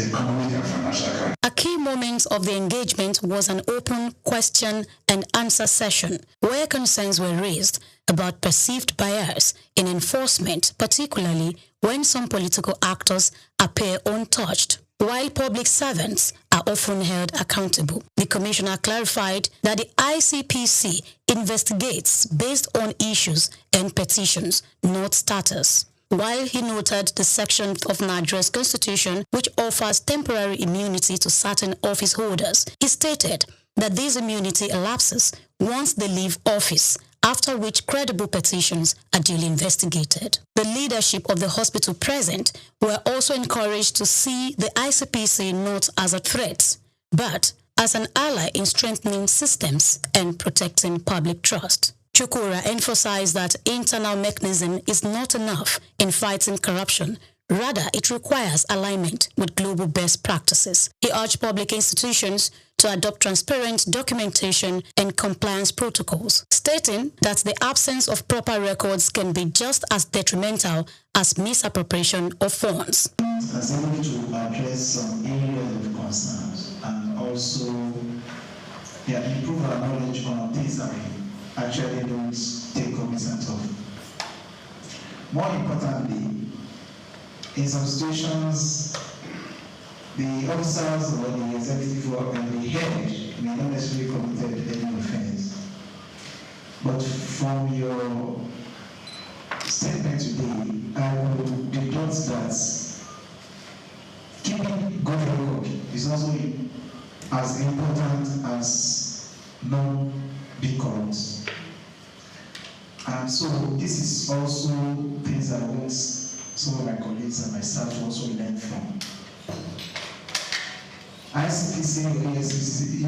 economic and financial crime. A key moment of the engagement was an open question and answer session where concerns were raised about perceived bias in enforcement, particularly when some political actors appear untouched, while public servants are often held accountable. The Commissioner clarified that the ICPC investigates based on issues and petitions, not status. While he noted the section of Nigeria's constitution which offers temporary immunity to certain office holders, he stated that this immunity elapses once they leave office, after which credible petitions are duly investigated. The leadership of the hospital present were also encouraged to see the ICPC not as a threat, but as an ally in strengthening systems and protecting public trust. Chukura emphasized that internal mechanism is not enough in fighting corruption. Rather, it requires alignment with global best practices. He urged public institutions to adopt transparent documentation and compliance protocols, stating that the absence of proper records can be just as detrimental as misappropriation of funds. As able to address some areas of concerns and also improve our knowledge on things that we actually don't take cognizance of. More importantly, in some situations, the officers or the executive or the head may not necessarily committed any offense. But from your statement today, I would deduct that keeping good record is also as important as not being corrupt. And so this is also things I want some of my colleagues and myself to also learn from. ICPC or EFCC,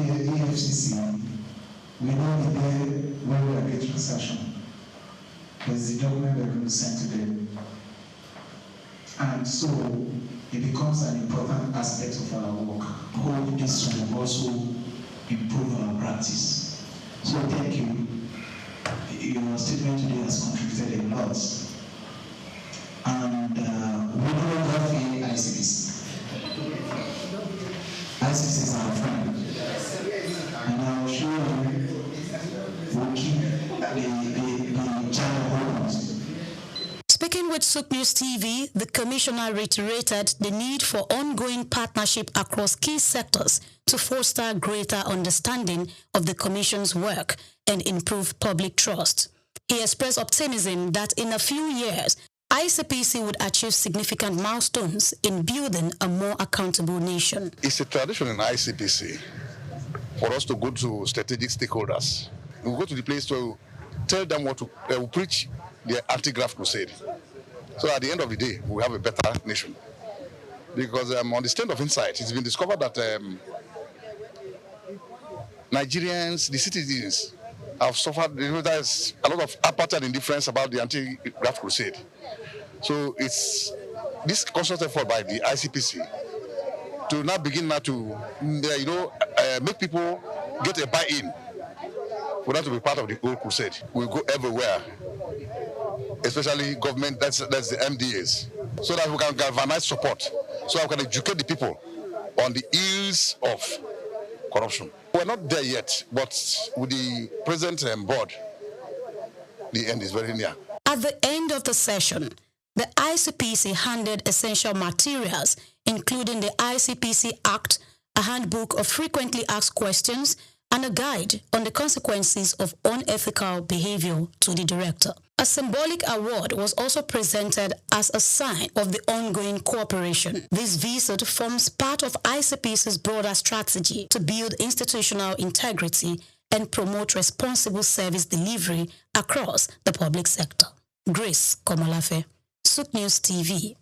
we know the day when we are doing transaction. There's the document we're going to send to them. And so it becomes an important aspect of our work. Hope this will also improve our practice. So thank you. Your statement today has contributed a lot. And we no longer fear ICPC. ICPC is our friend. And I'm sure we'll keep the channel open. Speaking with Souqnews TV, the commissioner reiterated the need for ongoing partnership across key sectors to foster greater understanding of the commission's work and improve public trust. He expressed optimism that in a few years, ICPC would achieve significant milestones in building a more accountable nation. It's a tradition in ICPC for us to go to strategic stakeholders. We go to the place to tell them what to preach the anti-graft crusade. So at the end of the day, we have a better nation. Because on the stand of insight, it's been discovered that Nigerians, the citizens, have suffered. There's a lot of apartheid indifference about the anti-graft crusade. So it's this conscious effort by the ICPC to now begin to, make people get a buy-in for that to be part of the whole crusade. We go everywhere, especially government, that's the MDAs, so that we can galvanize support, so that we can educate the people on the ills of corruption. We're not there yet, but with the present board, the end is very near. At the end of the session, the ICPC handed essential materials, including the ICPC Act, a handbook of frequently asked questions, and a guide on the consequences of unethical behavior to the director. A symbolic award was also presented as a sign of the ongoing cooperation. This visit forms part of ICPC's broader strategy to build institutional integrity and promote responsible service delivery across the public sector. Grace Komolafe, Souqnews TV.